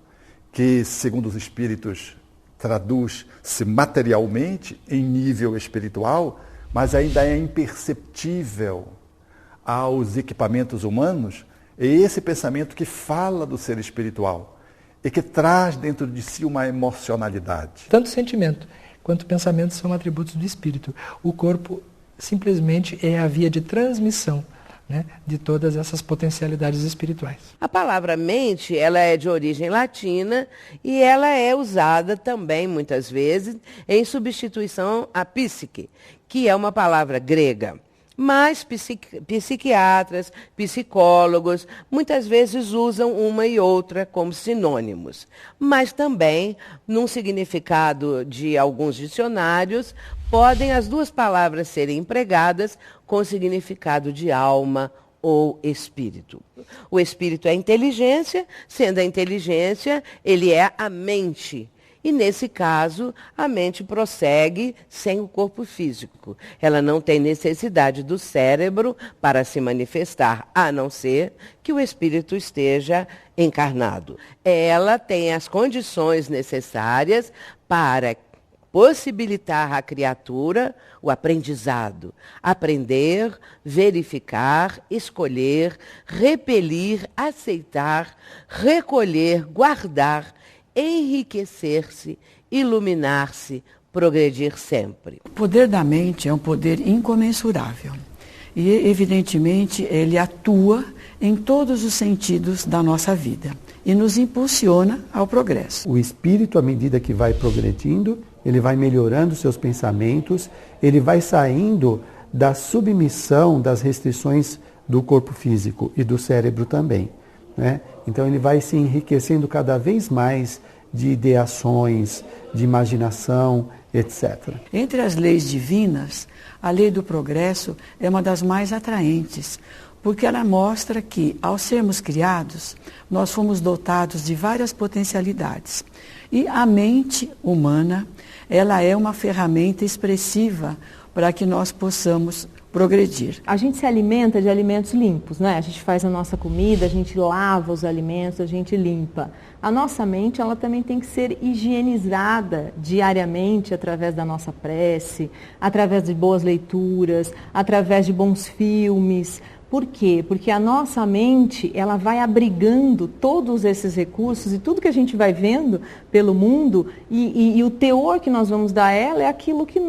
que, segundo os espíritos, traduz-se materialmente em nível espiritual, mas ainda é imperceptível aos equipamentos humanos. É esse pensamento que fala do ser espiritual e que traz dentro de si uma emocionalidade. Tanto sentimento quanto pensamento são atributos do espírito. O corpo simplesmente é a via de transmissão, né, de todas essas potencialidades espirituais. A palavra mente, ela é de origem latina e ela é usada também, muitas vezes, em substituição à psique, que é uma palavra grega. Mas psiquiatras, psicólogos, muitas vezes usam uma e outra como sinônimos. Mas também, num significado de alguns dicionários, podem as duas palavras serem empregadas com significado de alma ou espírito. O espírito é a inteligência, sendo a inteligência, ele é a mente. E nesse caso, a mente prossegue sem o corpo físico. Ela não tem necessidade do cérebro para se manifestar, a não ser que o espírito esteja encarnado. Ela tem as condições necessárias para possibilitar à criatura o aprendizado. Aprender, verificar, escolher, repelir, aceitar, recolher, guardar, enriquecer-se, iluminar-se, progredir sempre. O poder da mente é um poder incomensurável. E, evidentemente, ele atua em todos os sentidos da nossa vida e nos impulsiona ao progresso. O espírito, à medida que vai progredindo, ele vai melhorando seus pensamentos, ele vai saindo da submissão das restrições do corpo físico e do cérebro também, né? Então ele vai se enriquecendo cada vez mais de ideações, de imaginação, etc. Entre as leis divinas, a lei do progresso é uma das mais atraentes, porque ela mostra que, ao sermos criados, nós fomos dotados de várias potencialidades. E a mente humana, ela é uma ferramenta expressiva para que nós possamos progredir. A gente se alimenta de alimentos limpos, né? A gente faz a nossa comida, a gente lava os alimentos, a gente limpa. A nossa mente, ela também tem que ser higienizada diariamente através da nossa prece, através de boas leituras, através de bons filmes. Por quê? Porque a nossa mente, ela vai abrigando todos esses recursos e tudo que a gente vai vendo pelo mundo e o teor que nós vamos dar a ela é aquilo que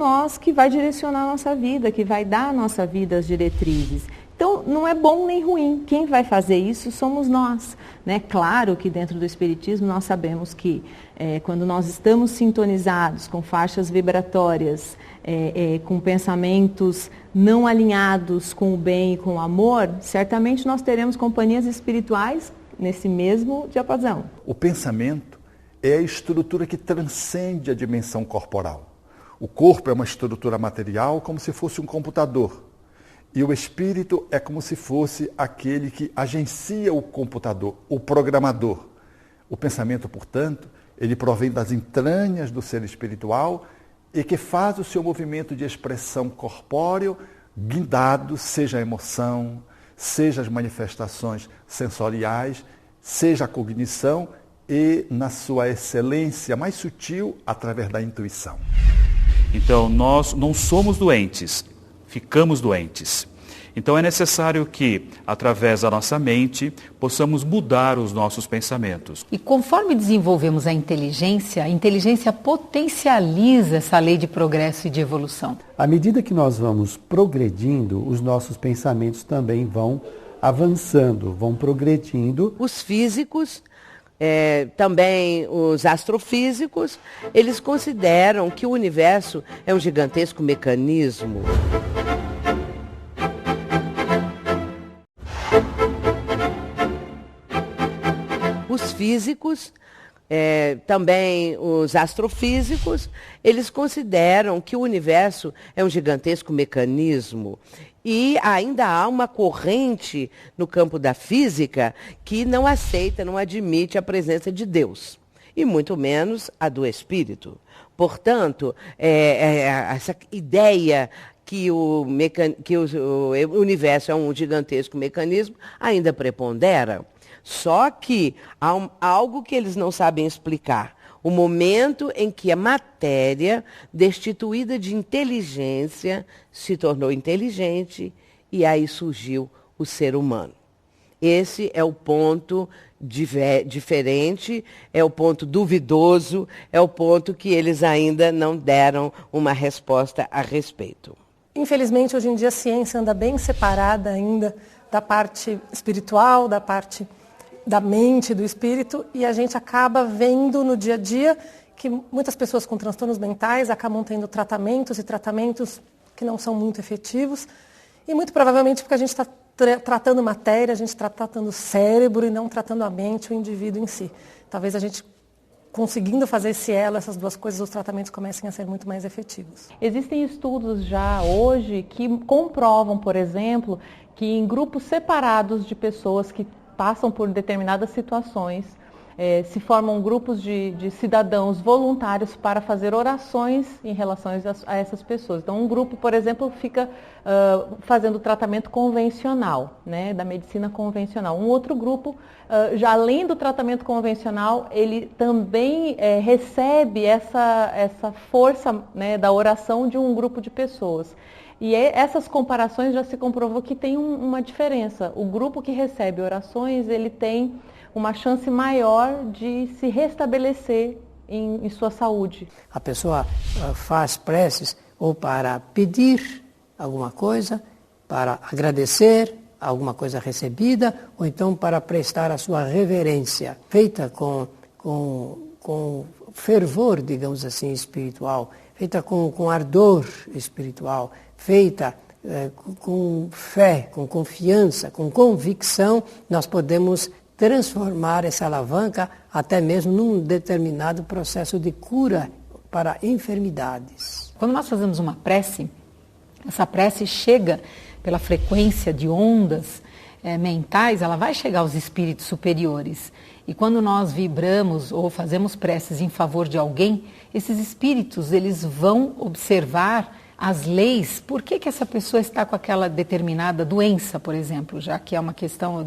vai direcionar a nossa vida, que vai dar à nossa vida as diretrizes. Então, não é bom nem ruim. Quem vai fazer isso somos nós, né? Claro que dentro do Espiritismo nós sabemos que quando nós estamos sintonizados com faixas vibratórias, com pensamentos não alinhados com o bem e com o amor, certamente nós teremos companhias espirituais nesse mesmo diapasão. O pensamento é a estrutura que transcende a dimensão corporal. O corpo é uma estrutura material como se fosse um computador. E o espírito é como se fosse aquele que agencia o computador, o programador. O pensamento, portanto, ele provém das entranhas do ser espiritual e que faz o seu movimento de expressão corpóreo guindado, seja a emoção, seja as manifestações sensoriais, seja a cognição e, na sua excelência mais sutil, através da intuição. Então, nós não somos doentes, ficamos doentes. Então é necessário que, através da nossa mente, possamos mudar os nossos pensamentos. E conforme desenvolvemos a inteligência potencializa essa lei de progresso e de evolução. À medida que nós vamos progredindo, os nossos pensamentos também vão avançando, vão progredindo. Os físicos, também os astrofísicos, eles consideram que o universo é um gigantesco mecanismo. Os físicos, também os astrofísicos, eles consideram que o universo é um gigantesco mecanismo. E ainda há uma corrente no campo da física que não aceita, não admite a presença de Deus, e muito menos a do Espírito. Portanto, essa ideia que o universo é um gigantesco mecanismo ainda prepondera. Só que há algo que eles não sabem explicar. O momento em que a matéria, destituída de inteligência, se tornou inteligente e aí surgiu o ser humano. Esse é o ponto diferente, é o ponto duvidoso, é o ponto que eles ainda não deram uma resposta a respeito. Infelizmente, hoje em dia, a ciência anda bem separada ainda da parte espiritual, da parte da mente, do espírito, e a gente acaba vendo no dia a dia que muitas pessoas com transtornos mentais acabam tendo tratamentos que não são muito efetivos, e muito provavelmente porque a gente está tratando matéria, a gente está tratando o cérebro e não tratando a mente, o indivíduo em si. Talvez a gente, conseguindo fazer esse elo, essas duas coisas, os tratamentos comecem a ser muito mais efetivos. Existem estudos já hoje que comprovam, por exemplo, que em grupos separados de pessoas que passam por determinadas situações, se formam grupos de cidadãos voluntários para fazer orações em relação a essas pessoas. Então, um grupo, por exemplo, fica fazendo tratamento convencional, né, da medicina convencional. Um outro grupo, já além do tratamento convencional, ele também recebe essa força, né, da oração de um grupo de pessoas. E essas comparações já se comprovou que tem uma diferença. O grupo que recebe orações, ele tem uma chance maior de se restabelecer em sua saúde. A pessoa faz preces ou para pedir alguma coisa, para agradecer alguma coisa recebida, ou então para prestar a sua reverência, feita com fervor, digamos assim, espiritual, feita com ardor espiritual, feita com fé, com confiança, com convicção, nós podemos transformar essa alavanca até mesmo num determinado processo de cura para enfermidades. Quando nós fazemos uma prece, essa prece chega pela frequência de ondas mentais, ela vai chegar aos espíritos superiores. E quando nós vibramos ou fazemos preces em favor de alguém, esses espíritos eles vão observar as leis, por que essa pessoa está com aquela determinada doença, por exemplo, já que é uma questão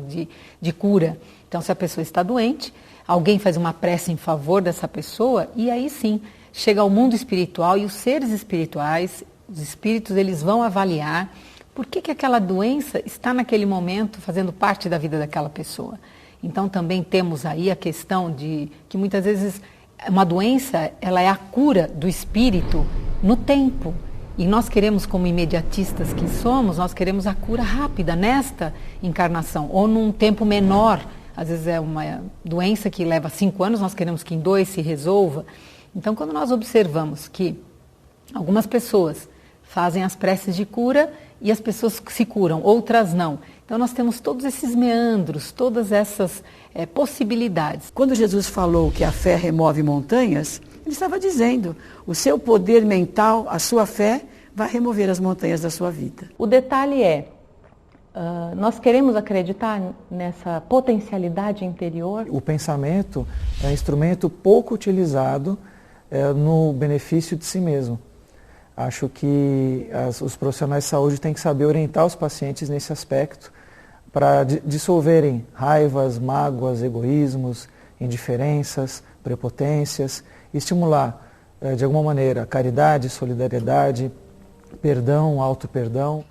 de cura. Então, se a pessoa está doente, alguém faz uma prece em favor dessa pessoa, e aí sim, chega ao mundo espiritual e os seres espirituais, os espíritos, eles vão avaliar por que aquela doença está naquele momento fazendo parte da vida daquela pessoa. Então, também temos aí a questão de que muitas vezes uma doença, ela é a cura do espírito no tempo. E nós queremos, como imediatistas que somos, nós queremos a cura rápida nesta encarnação, ou num tempo menor. Às vezes é uma doença que leva 5 anos, nós queremos que em 2 se resolva. Então, quando nós observamos que algumas pessoas fazem as preces de cura e as pessoas se curam, outras não. Então, nós temos todos esses meandros, todas essas possibilidades. Quando Jesus falou que a fé remove montanhas, ele estava dizendo, o seu poder mental, a sua fé, vai remover as montanhas da sua vida. O detalhe é, nós queremos acreditar nessa potencialidade interior? O pensamento é um instrumento pouco utilizado no benefício de si mesmo. Acho que os profissionais de saúde têm que saber orientar os pacientes nesse aspecto para dissolverem raivas, mágoas, egoísmos, indiferenças, prepotências, e estimular, de alguma maneira, caridade, solidariedade, perdão, auto-perdão.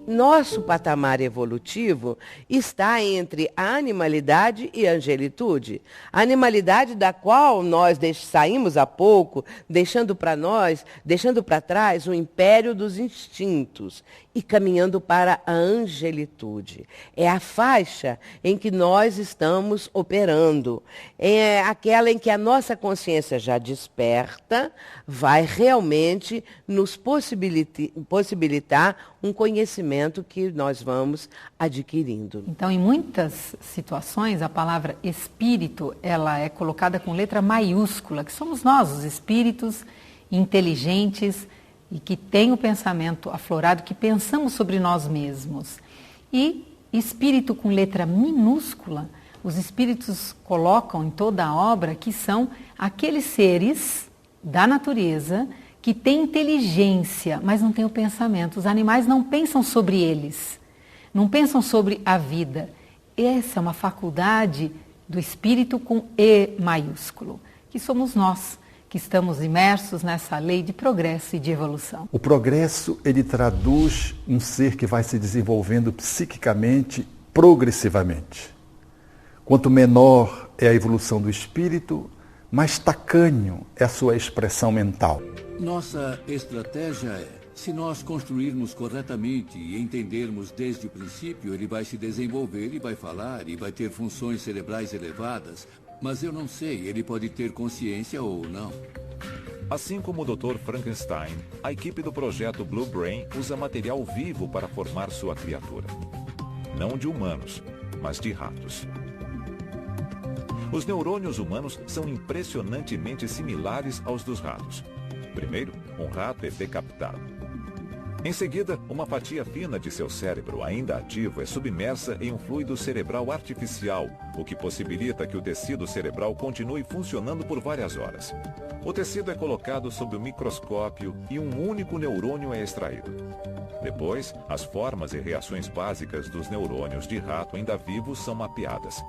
Nosso patamar evolutivo está entre a animalidade e a angelitude. A animalidade da qual nós saímos há pouco, deixando para trás o império dos instintos e caminhando para a angelitude. É a faixa em que nós estamos operando. É aquela em que a nossa consciência já desperta, vai realmente nos possibilitar um conhecimento que nós vamos adquirindo. Então, em muitas situações, a palavra espírito, ela é colocada com letra maiúscula, que somos nós, os espíritos inteligentes e que têm o pensamento aflorado, que pensamos sobre nós mesmos. E espírito com letra minúscula, os espíritos colocam em toda a obra que são aqueles seres da natureza que têm inteligência, mas não têm o pensamento. Os animais não pensam sobre eles, não pensam sobre a vida. Essa é uma faculdade do espírito com E maiúsculo, que somos nós, que estamos imersos nessa lei de progresso e de evolução. O progresso, ele traduz um ser que vai se desenvolvendo psiquicamente, progressivamente. Quanto menor é a evolução do espírito, mais tacanho é a sua expressão mental. Nossa estratégia é, se nós construirmos corretamente e entendermos desde o princípio, ele vai se desenvolver e vai falar e vai ter funções cerebrais elevadas. Mas eu não sei, ele pode ter consciência ou não. Assim como o Dr. Frankenstein, a equipe do projeto Blue Brain usa material vivo para formar sua criatura. Não de humanos, mas de ratos. Os neurônios humanos são impressionantemente similares aos dos ratos. Primeiro, um rato é decapitado. Em seguida, uma fatia fina de seu cérebro, ainda ativo, é submersa em um fluido cerebral artificial, o que possibilita que o tecido cerebral continue funcionando por várias horas. O tecido é colocado sob o microscópio e um único neurônio é extraído. Depois, as formas e reações básicas dos neurônios de rato ainda vivos são mapeadas.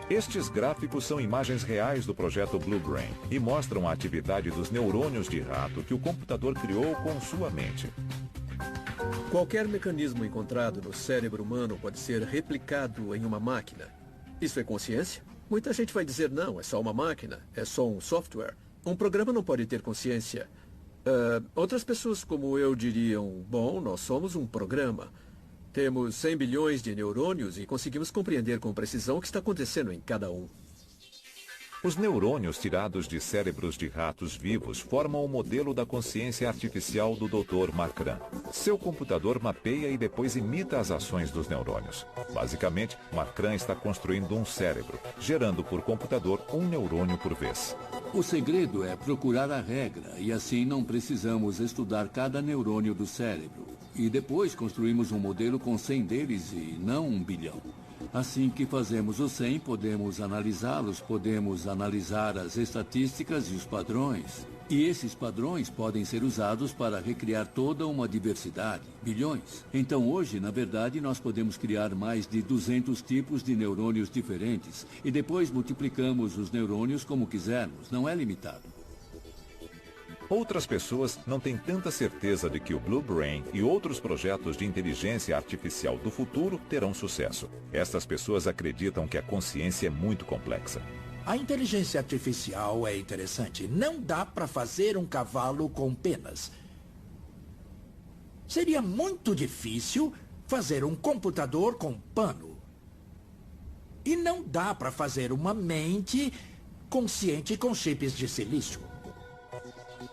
Estes gráficos são imagens reais do projeto Blue Brain e mostram a atividade dos neurônios de rato que o computador criou com sua mente. Qualquer mecanismo encontrado no cérebro humano pode ser replicado em uma máquina. Isso é consciência? Muita gente vai dizer não, é só uma máquina, é só um software. Um programa não pode ter consciência. Outras pessoas como eu diriam, bom, nós somos um programa. Temos 100 bilhões de neurônios e conseguimos compreender com precisão o que está acontecendo em cada um. Os neurônios tirados de cérebros de ratos vivos formam o modelo da consciência artificial do Dr. Marcran. Seu computador mapeia e depois imita as ações dos neurônios. Basicamente, Marcran está construindo um cérebro, gerando por computador um neurônio por vez. O segredo é procurar a regra e assim não precisamos estudar cada neurônio do cérebro. E depois construímos um modelo com 100 deles e não 1 bilhão. Assim que fazemos os 100, podemos analisá-los, podemos analisar as estatísticas e os padrões. E esses padrões podem ser usados para recriar toda uma diversidade, bilhões. Então hoje, na verdade, nós podemos criar mais de 200 tipos de neurônios diferentes. E depois multiplicamos os neurônios como quisermos, não é limitado. Outras pessoas não têm tanta certeza de que o Blue Brain e outros projetos de inteligência artificial do futuro terão sucesso. Estas pessoas acreditam que a consciência é muito complexa. A inteligência artificial é interessante. Não dá para fazer um cavalo com penas. Seria muito difícil fazer um computador com pano. E não dá para fazer uma mente consciente com chips de silício.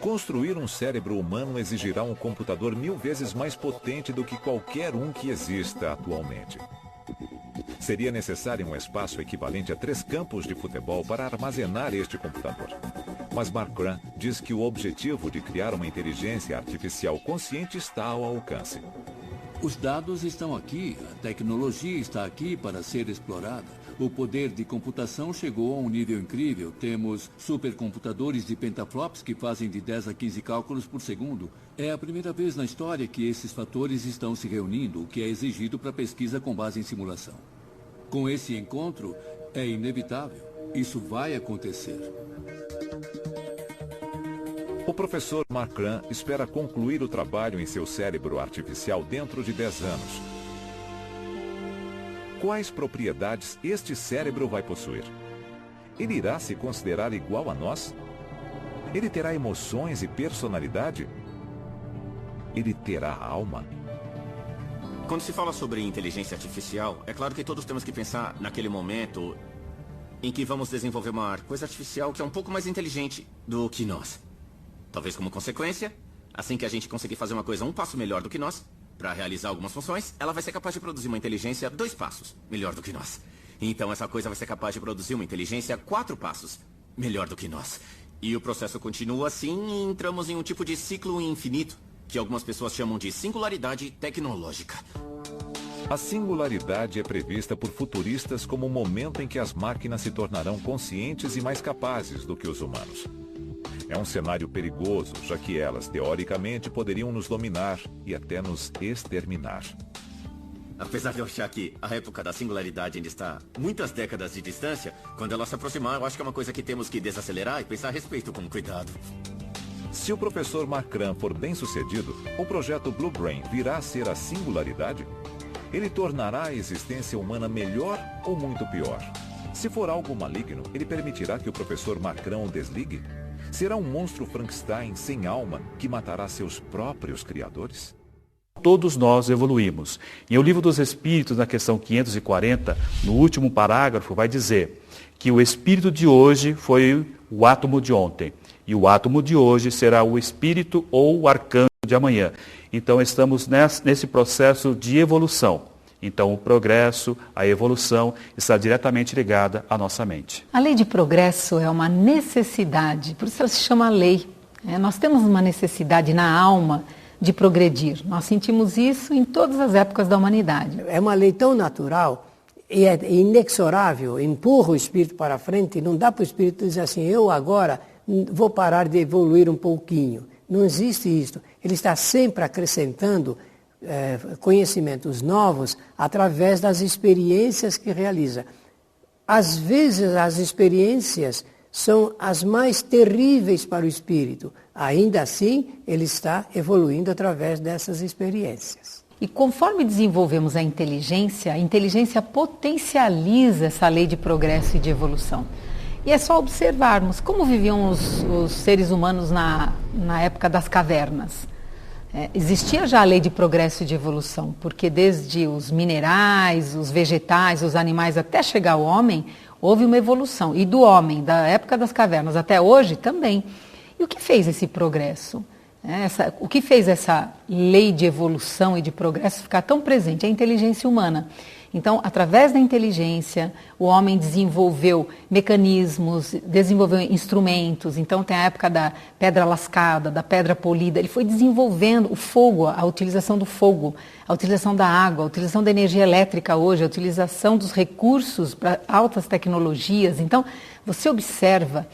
Construir um cérebro humano exigirá um computador 1000 vezes mais potente do que qualquer um que exista atualmente. Seria necessário um espaço equivalente a 3 campos de futebol para armazenar este computador. Mas Marcran diz que o objetivo de criar uma inteligência artificial consciente está ao alcance. Os dados estão aqui, a tecnologia está aqui para ser explorada. O poder de computação chegou a um nível incrível. Temos supercomputadores de petaflops que fazem de 10 a 15 cálculos por segundo. É a primeira vez na história que esses fatores estão se reunindo, o que é exigido para pesquisa com base em simulação. Com esse encontro, é inevitável. Isso vai acontecer. O professor Marcran espera concluir o trabalho em seu cérebro artificial dentro de 10 anos. Quais propriedades este cérebro vai possuir? Ele irá se considerar igual a nós? Ele terá emoções e personalidade? Ele terá alma? Quando se fala sobre inteligência artificial, é claro que todos temos que pensar naquele momento em que vamos desenvolver uma coisa artificial que é um pouco mais inteligente do que nós. Talvez como consequência, assim que a gente conseguir fazer uma coisa um passo melhor do que nós, para realizar algumas funções, ela vai ser capaz de produzir uma inteligência 2 passos melhor do que nós. Então essa coisa vai ser capaz de produzir uma inteligência 4 passos melhor do que nós. E o processo continua assim e entramos em um tipo de ciclo infinito, que algumas pessoas chamam de singularidade tecnológica. A singularidade é prevista por futuristas como o momento em que as máquinas se tornarão conscientes e mais capazes do que os humanos. É um cenário perigoso, já que elas, teoricamente, poderiam nos dominar e até nos exterminar. Apesar de eu achar que a época da singularidade ainda está muitas décadas de distância, quando ela se aproximar, eu acho que é uma coisa que temos que desacelerar e pensar a respeito com cuidado. Se o professor Marcran for bem sucedido, o projeto Blue Brain virá a ser a singularidade? Ele tornará a existência humana melhor ou muito pior? Se for algo maligno, ele permitirá que o professor Marcran o desligue? Será um monstro Frankenstein sem alma que matará seus próprios criadores? Todos nós evoluímos. E o Livro dos Espíritos, na questão 540, no último parágrafo, vai dizer que o espírito de hoje foi o átomo de ontem. E o átomo de hoje será o espírito ou o arcanjo de amanhã. Então estamos nesse processo de evolução. Então o progresso, a evolução está diretamente ligada à nossa mente. A lei de progresso é uma necessidade, por isso ela se chama lei. Nós temos uma necessidade na alma de progredir. Nós sentimos isso em todas as épocas da humanidade. É uma lei tão natural e é inexorável, empurra o espírito para frente, não dá para o espírito dizer assim, eu agora vou parar de evoluir um pouquinho. Não existe isso. Ele está sempre acrescentando conhecimentos novos através das experiências que realiza. Às vezes as experiências são as mais terríveis para o espírito. Ainda assim, ele está evoluindo através dessas experiências. E conforme desenvolvemos a inteligência potencializa essa lei de progresso e de evolução. E é só observarmos como viviam os seres humanos na época das cavernas. Existia já a lei de progresso e de evolução, porque desde os minerais, os vegetais, os animais, até chegar ao homem, houve uma evolução. E do homem, da época das cavernas até hoje, também. E o que fez esse progresso? O que fez essa lei de evolução e de progresso ficar tão presente? É a inteligência humana. Então, através da inteligência, o homem desenvolveu mecanismos, desenvolveu instrumentos. Então, tem a época da pedra lascada, da pedra polida. Ele foi desenvolvendo o fogo, a utilização do fogo, a utilização da água, a utilização da energia elétrica hoje, a utilização dos recursos para altas tecnologias. Então, você observa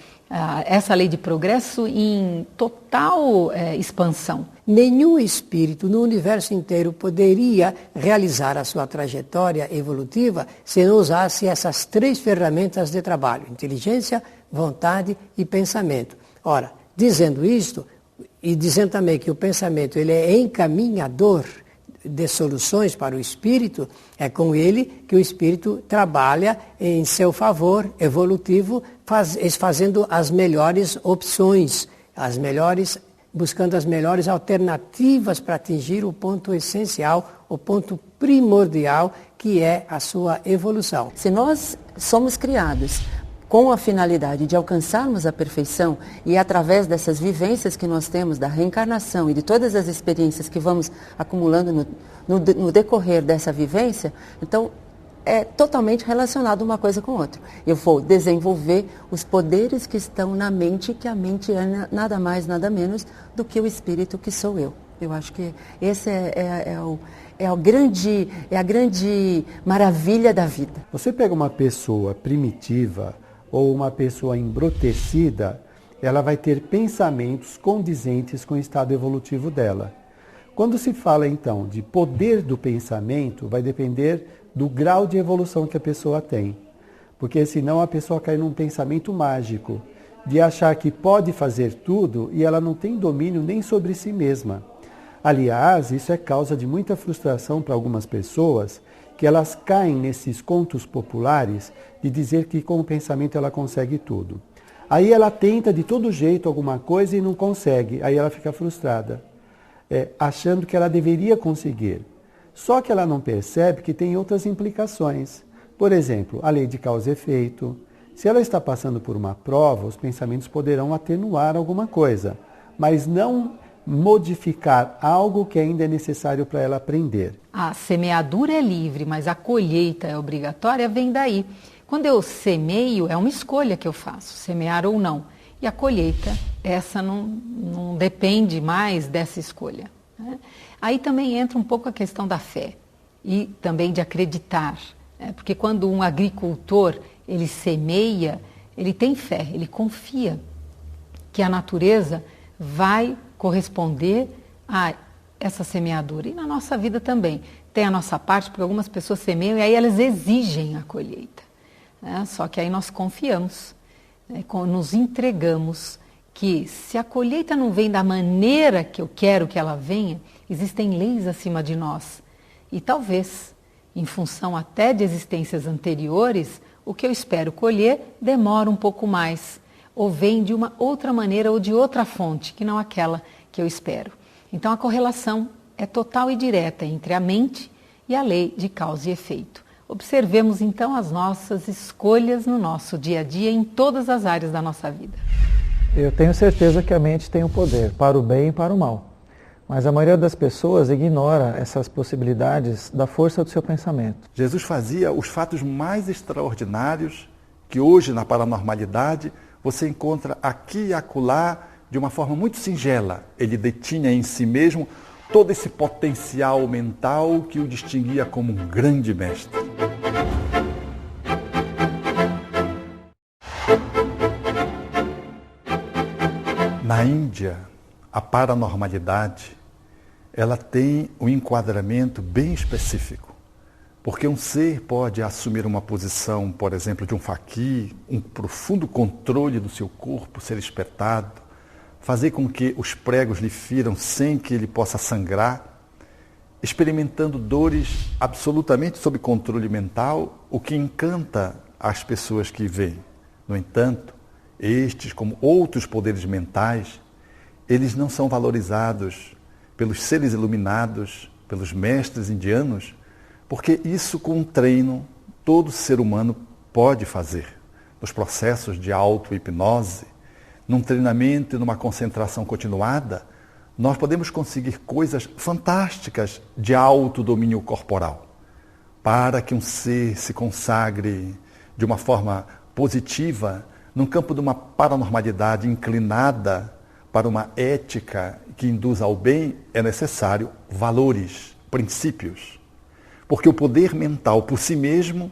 essa lei de progresso em total expansão. Nenhum espírito no universo inteiro poderia realizar a sua trajetória evolutiva se não usasse essas 3 ferramentas de trabalho: inteligência, vontade e pensamento. Ora, dizendo isto, e dizendo também que o pensamento ele é encaminhador de soluções para o espírito, é com ele que o espírito trabalha em seu favor evolutivo, fazendo as melhores opções, buscando as melhores alternativas para atingir o ponto essencial, o ponto primordial, que é a sua evolução. Se nós somos criados com a finalidade de alcançarmos a perfeição e através dessas vivências que nós temos da reencarnação e de todas as experiências que vamos acumulando no decorrer dessa vivência, então é totalmente relacionado uma coisa com outra. Eu vou desenvolver os poderes que estão na mente, que a mente é nada mais, nada menos do que o espírito que sou eu. Eu acho que esse é a grande maravilha da vida. Você pega uma pessoa primitiva ou uma pessoa embrutecida, ela vai ter pensamentos condizentes com o estado evolutivo dela. Quando se fala, então, de poder do pensamento, vai depender do grau de evolução que a pessoa tem. Porque senão a pessoa cai num pensamento mágico, de achar que pode fazer tudo e ela não tem domínio nem sobre si mesma. Aliás, isso é causa de muita frustração para algumas pessoas, que elas caem nesses contos populares de dizer que com o pensamento ela consegue tudo. Aí ela tenta de todo jeito alguma coisa e não consegue, aí ela fica frustrada, achando que ela deveria conseguir. Só que ela não percebe que tem outras implicações. Por exemplo, a lei de causa e efeito. Se ela está passando por uma prova, os pensamentos poderão atenuar alguma coisa, mas não modificar algo que ainda é necessário para ela aprender. A semeadura é livre, mas a colheita é obrigatória, vem daí. Quando eu semeio, é uma escolha que eu faço, semear ou não. E a colheita, essa não depende mais dessa escolha. Né? Aí também entra um pouco a questão da fé e também de acreditar. Porque quando um agricultor ele semeia, ele tem fé, ele confia que a natureza vai corresponder a essa semeadura. E na nossa vida também. Tem a nossa parte, porque algumas pessoas semeiam e aí elas exigem a colheita. Né? Só que aí nós confiamos, nos entregamos que se a colheita não vem da maneira que eu quero que ela venha, existem leis acima de nós. E talvez, em função até de existências anteriores, o que eu espero colher demora um pouco mais. Ou vem de uma outra maneira ou de outra fonte, que não aquela que eu espero. Então a correlação é total e direta entre a mente e a lei de causa e efeito. Observemos então as nossas escolhas no nosso dia a dia, em todas as áreas da nossa vida. Eu tenho certeza que a mente tem o poder, para o bem e para o mal. Mas a maioria das pessoas ignora essas possibilidades da força do seu pensamento. Jesus fazia os fatos mais extraordinários que hoje, na paranormalidade, você encontra aqui e acolá de uma forma muito singela, ele detinha em si mesmo todo esse potencial mental que o distinguia como um grande mestre. Na Índia, a paranormalidade, ela tem um enquadramento bem específico. Porque um ser pode assumir uma posição, por exemplo, de um faquir, um profundo controle do seu corpo, ser espetado, fazer com que os pregos lhe firam sem que ele possa sangrar, experimentando dores absolutamente sob controle mental, o que encanta as pessoas que veem. No entanto, estes, como outros poderes mentais, eles não são valorizados pelos seres iluminados, pelos mestres indianos, porque isso com um treino todo ser humano pode fazer. Nos processos de auto-hipnose, num treinamento e numa concentração continuada, nós podemos conseguir coisas fantásticas de autodomínio corporal, para que um ser se consagre de uma forma positiva num campo de uma paranormalidade inclinada para uma ética que induz ao bem, é necessário valores, princípios. Porque o poder mental por si mesmo,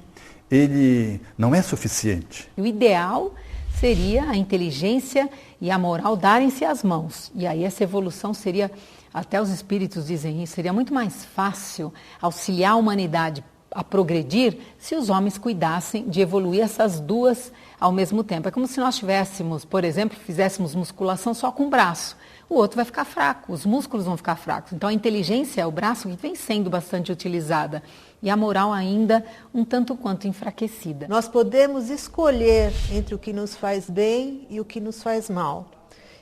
ele não é suficiente. O ideal seria a inteligência e a moral darem-se as mãos. E aí essa evolução seria, até os espíritos dizem isso, seria muito mais fácil auxiliar a humanidade a progredir se os homens cuidassem de evoluir essas duas ao mesmo tempo. É como se nós tivéssemos, por exemplo, fizéssemos musculação só com o braço. O outro vai ficar fraco, os músculos vão ficar fracos. Então a inteligência é o braço que vem sendo bastante utilizada e a moral ainda um tanto quanto enfraquecida. Nós podemos escolher entre o que nos faz bem e o que nos faz mal.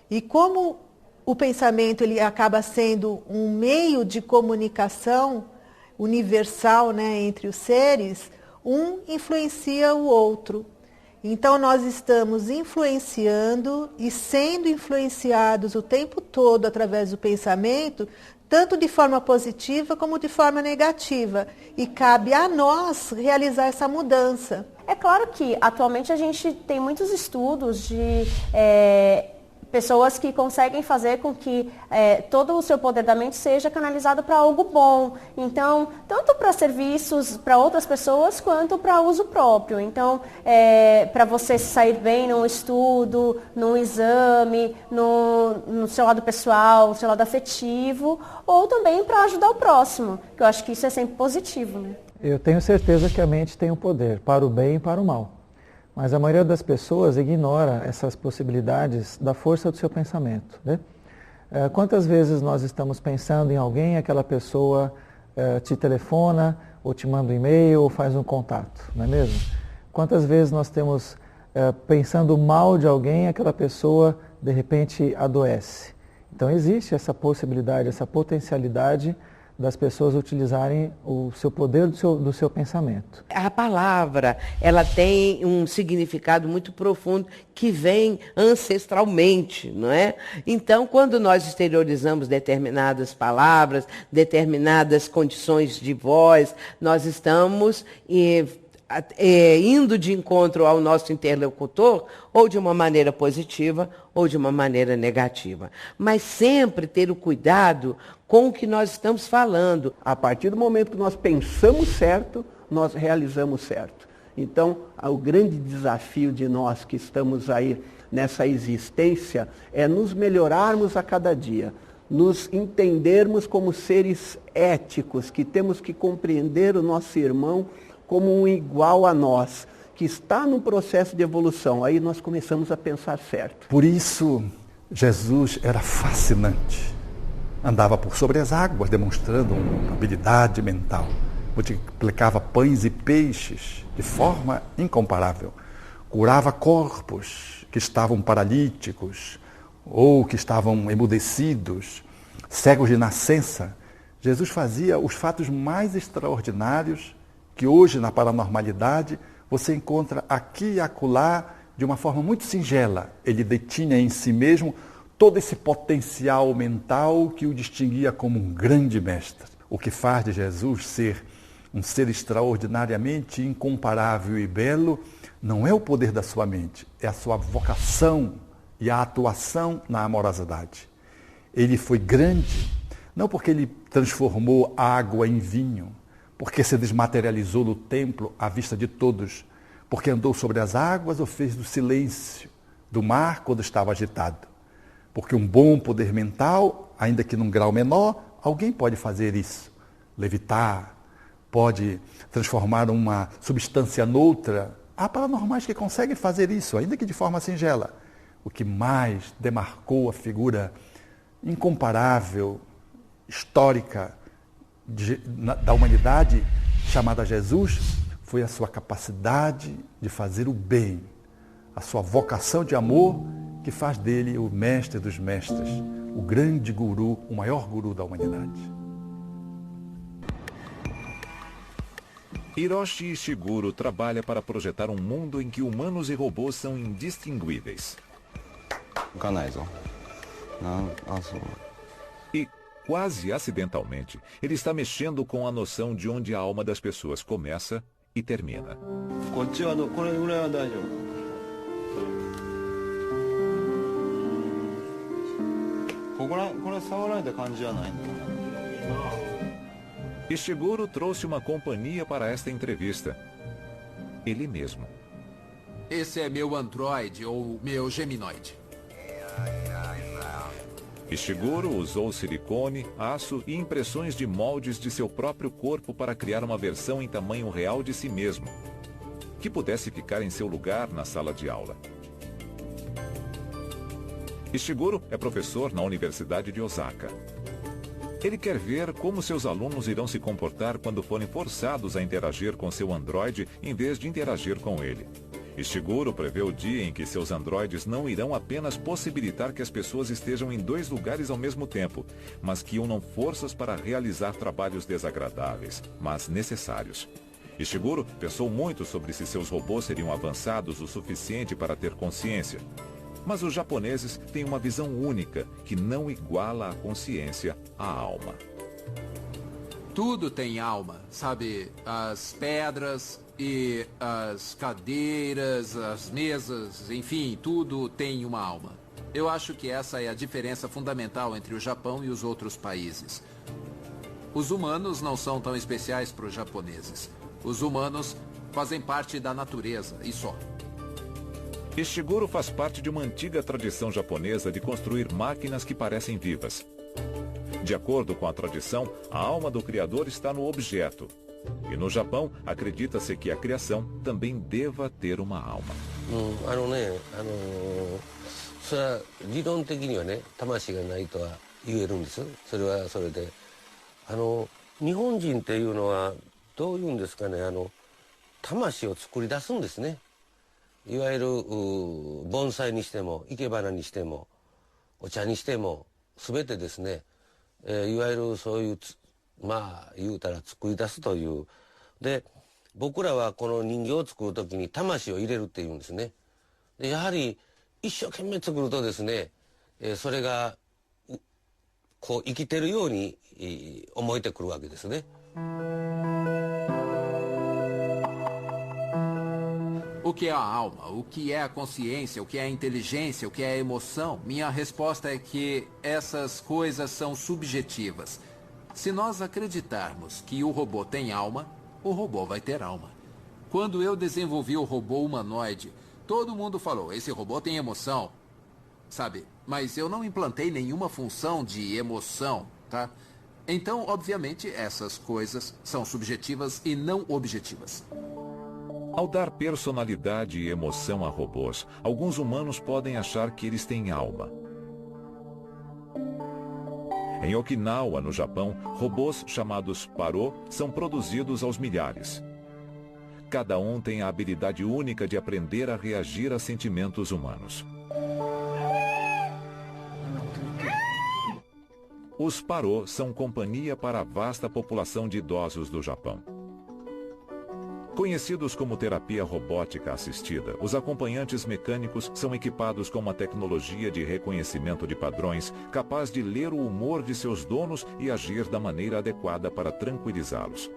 E como o pensamento ele acaba sendo um meio de comunicação universal, né, entre os seres, um influencia o outro. Então nós estamos influenciando e sendo influenciados o tempo todo através do pensamento, tanto de forma positiva como de forma negativa. E cabe a nós realizar essa mudança. É claro que atualmente a gente tem muitos estudos de pessoas que conseguem fazer com que todo o seu poder da mente seja canalizado para algo bom. Então, tanto para serviços para outras pessoas, quanto para uso próprio. Então, para você sair bem num estudo, num exame, no seu lado pessoal, no seu lado afetivo, ou também para ajudar o próximo, que eu acho que isso é sempre positivo, né? Eu tenho certeza que a mente tem o poder, para o bem e para o mal. Mas a maioria das pessoas ignora essas possibilidades da força do seu pensamento, né? Quantas vezes nós estamos pensando em alguém e aquela pessoa te telefona, ou te manda um e-mail, ou faz um contato, não é mesmo? Quantas vezes nós temos pensando mal de alguém e aquela pessoa de repente adoece? Então existe essa possibilidade, essa potencialidade das pessoas utilizarem o seu poder do seu pensamento. A palavra, ela tem um significado muito profundo que vem ancestralmente, não é? Então, quando nós exteriorizamos determinadas palavras, determinadas condições de voz, nós estamos indo de encontro ao nosso interlocutor, ou de uma maneira positiva, ou de uma maneira negativa. Mas sempre ter o cuidado com o que nós estamos falando. A partir do momento que nós pensamos certo, nós realizamos certo. Então, o grande desafio de nós que estamos aí nessa existência é nos melhorarmos a cada dia, nos entendermos como seres éticos, que temos que compreender o nosso irmão como um igual a nós, que está num processo de evolução. Aí nós começamos a pensar certo. Por isso, Jesus era fascinante. Andava por sobre as águas, demonstrando uma habilidade mental. Multiplicava pães e peixes de forma incomparável. Curava corpos que estavam paralíticos ou que estavam emudecidos, cegos de nascença. Jesus fazia os fatos mais extraordinários que hoje, na paranormalidade, você encontra aqui e acolá de uma forma muito singela. Ele detinha em si mesmo todo esse potencial mental que o distinguia como um grande mestre. O que faz de Jesus ser um ser extraordinariamente incomparável e belo não é o poder da sua mente, é a sua vocação e a atuação na amorosidade. Ele foi grande, não porque ele transformou água em vinho, porque se desmaterializou no templo à vista de todos, porque andou sobre as águas ou fez do silêncio do mar quando estava agitado. Porque um bom poder mental, ainda que num grau menor, alguém pode fazer isso. Levitar, pode transformar uma substância noutra. Há paranormais que conseguem fazer isso, ainda que de forma singela. O que mais demarcou a figura incomparável, histórica da humanidade, chamada Jesus, foi a sua capacidade de fazer o bem, a sua vocação de amor, que faz dele o mestre dos mestres, o grande guru, o maior guru da humanidade. Hiroshi Ishiguro trabalha para projetar um mundo em que humanos e robôs são indistinguíveis. E, quase acidentalmente, ele está mexendo com a noção de onde a alma das pessoas começa e termina. Ishiguro trouxe uma companhia para esta entrevista. Ele mesmo. Esse é meu androide ou meu geminoide. Ishiguro usou silicone, aço e impressões de moldes de seu próprio corpo para criar uma versão em tamanho real de si mesmo, que pudesse ficar em seu lugar na sala de aula. Ishiguro é professor na Universidade de Osaka. Ele quer ver como seus alunos irão se comportar quando forem forçados a interagir com seu androide em vez de interagir com ele. Ishiguro prevê o dia em que seus androides não irão apenas possibilitar que as pessoas estejam em 2 lugares ao mesmo tempo, mas que unam forças para realizar trabalhos desagradáveis, mas necessários. Ishiguro pensou muito sobre se seus robôs seriam avançados o suficiente para ter consciência. Mas os japoneses têm uma visão única que não iguala a consciência à alma. Tudo tem alma, sabe? As pedras e as cadeiras, as mesas, enfim, tudo tem uma alma. Eu acho que essa é a diferença fundamental entre o Japão e os outros países. Os humanos não são tão especiais para os japoneses. Os humanos fazem parte da natureza, e só. Ishiguro faz parte de uma antiga tradição japonesa de construir máquinas que parecem vivas. De acordo com a tradição, a alma do Criador está no objeto. E no Japão, acredita-se que a criação também deva ter uma alma. それは理論的にはね、魂がないとは言えるんです。それはそれで、日本人っていうのはどういうんですかね、魂を作り出すんですね。いわゆる盆栽にしても生け花にしてもお茶にしても全てですね、いわゆるそういうまあ言うたら作り出すという。で、僕らはこの人形を作る時に魂を入れるっていうんですね。で、やはり一生懸命作るとですね、それがこう生きてるように思えてくるわけですね。O que é a alma? O que é a consciência? O que é a inteligência? O que é a emoção? Minha resposta é que essas coisas são subjetivas. Se nós acreditarmos que o robô tem alma, o robô vai ter alma. Quando eu desenvolvi o robô humanoide, todo mundo falou, esse robô tem emoção, sabe? Mas eu não implantei nenhuma função de emoção, tá? Então, obviamente, essas coisas são subjetivas e não objetivas. Ao dar personalidade e emoção a robôs, alguns humanos podem achar que eles têm alma. Em Okinawa, no Japão, robôs chamados Parô são produzidos aos milhares. Cada um tem a habilidade única de aprender a reagir a sentimentos humanos. Os Parô são companhia para a vasta população de idosos do Japão. Conhecidos como terapia robótica assistida, os acompanhantes mecânicos são equipados com uma tecnologia de reconhecimento de padrões capaz de ler o humor de seus donos e agir da maneira adequada para tranquilizá-los.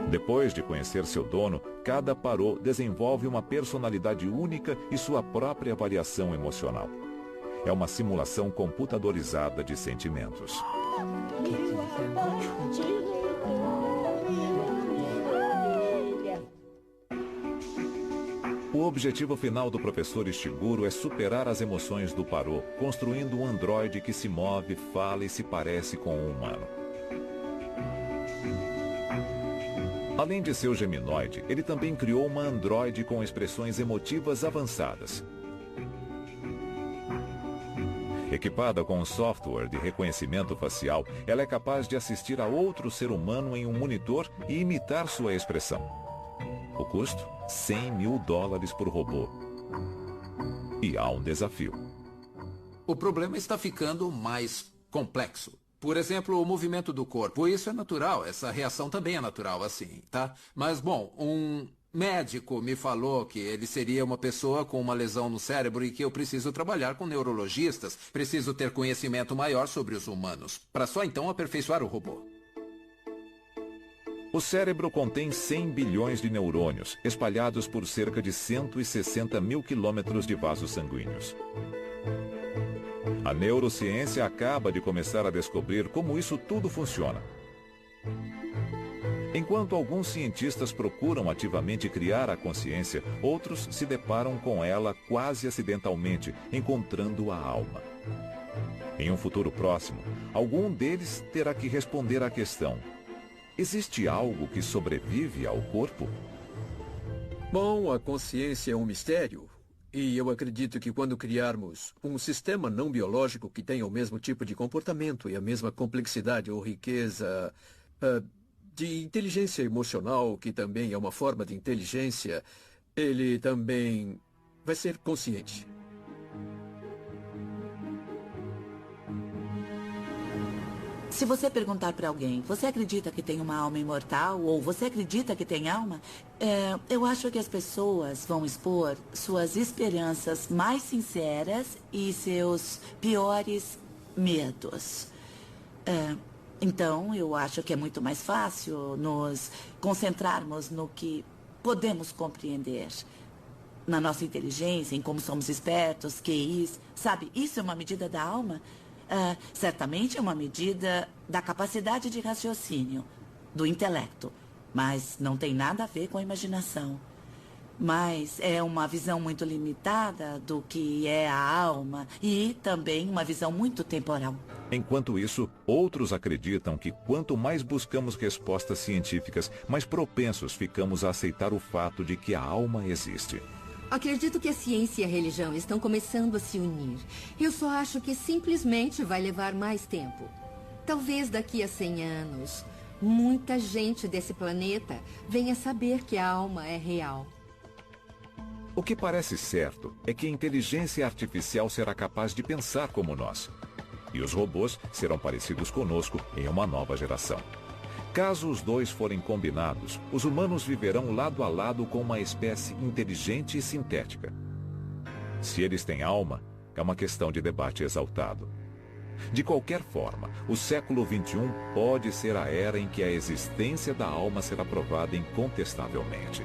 Depois de conhecer seu dono, cada parô desenvolve uma personalidade única e sua própria variação emocional. É uma simulação computadorizada de sentimentos. O objetivo final do professor Ishiguro é superar as emoções do parô, construindo um androide que se move, fala e se parece com um humano. Além de seu geminoide, ele também criou uma androide com expressões emotivas avançadas. Equipada com um software de reconhecimento facial, ela é capaz de assistir a outro ser humano em um monitor e imitar sua expressão. O custo? $100 mil por robô. E há um desafio. O problema está ficando mais complexo. Por exemplo, o movimento do corpo. Isso é natural, essa reação também é natural, assim, tá? Mas, bom, um médico me falou que ele seria uma pessoa com uma lesão no cérebro e que eu preciso trabalhar com neurologistas. Preciso ter conhecimento maior sobre os humanos, para só então aperfeiçoar o robô. O cérebro contém 100 bilhões de neurônios, espalhados por cerca de 160 mil quilômetros de vasos sanguíneos. A neurociência acaba de começar a descobrir como isso tudo funciona. Enquanto alguns cientistas procuram ativamente criar a consciência, outros se deparam com ela quase acidentalmente, encontrando a alma. Em um futuro próximo, algum deles terá que responder à questão: existe algo que sobrevive ao corpo? Bom, a consciência é um mistério. E eu acredito que quando criarmos um sistema não biológico que tenha o mesmo tipo de comportamento e a mesma complexidade ou riqueza de inteligência emocional, que também é uma forma de inteligência, ele também vai ser consciente. Se você perguntar para alguém, você acredita que tem uma alma imortal ou você acredita que tem alma? Eu acho que as pessoas vão expor suas esperanças mais sinceras e seus piores medos. Então, eu acho que é muito mais fácil nos concentrarmos no que podemos compreender. Na nossa inteligência, em como somos espertos, QIs. Sabe, isso é uma medida da alma? Certamente é uma medida da capacidade de raciocínio, do intelecto, mas não tem nada a ver com a imaginação. Mas é uma visão muito limitada do que é a alma e também uma visão muito temporal. Enquanto isso, outros acreditam que quanto mais buscamos respostas científicas, mais propensos ficamos a aceitar o fato de que a alma existe. Acredito que a ciência e a religião estão começando a se unir. Eu só acho que simplesmente vai levar mais tempo. Talvez daqui a 100 anos, muita gente desse planeta venha saber que a alma é real. O que parece certo é que a inteligência artificial será capaz de pensar como nós. E os robôs serão parecidos conosco em uma nova geração. Caso os dois forem combinados, os humanos viverão lado a lado com uma espécie inteligente e sintética. Se eles têm alma, é uma questão de debate exaltado. De qualquer forma, o século XXI pode ser a era em que a existência da alma será provada incontestavelmente.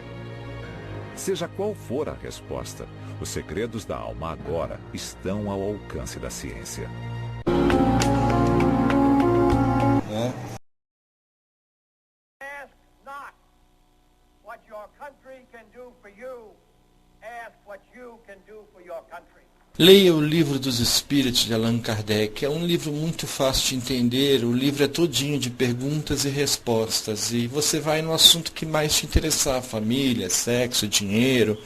Seja qual for a resposta, os segredos da alma agora estão ao alcance da ciência. Leia o Livro dos Espíritos de Allan Kardec. É um livro muito fácil de entender. O livro é todinho de perguntas e respostas. E você vai no assunto que mais te interessar. Família, sexo, dinheiro,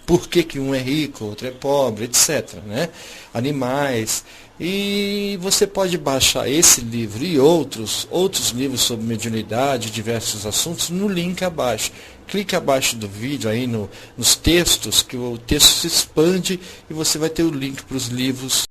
por que um é rico, outro é pobre, etc. Né? Animais. E você pode baixar esse livro e outros livros sobre mediunidade, diversos assuntos, no link abaixo. Clique abaixo do vídeo aí nos textos, que o texto se expande e você vai ter o link para os livros.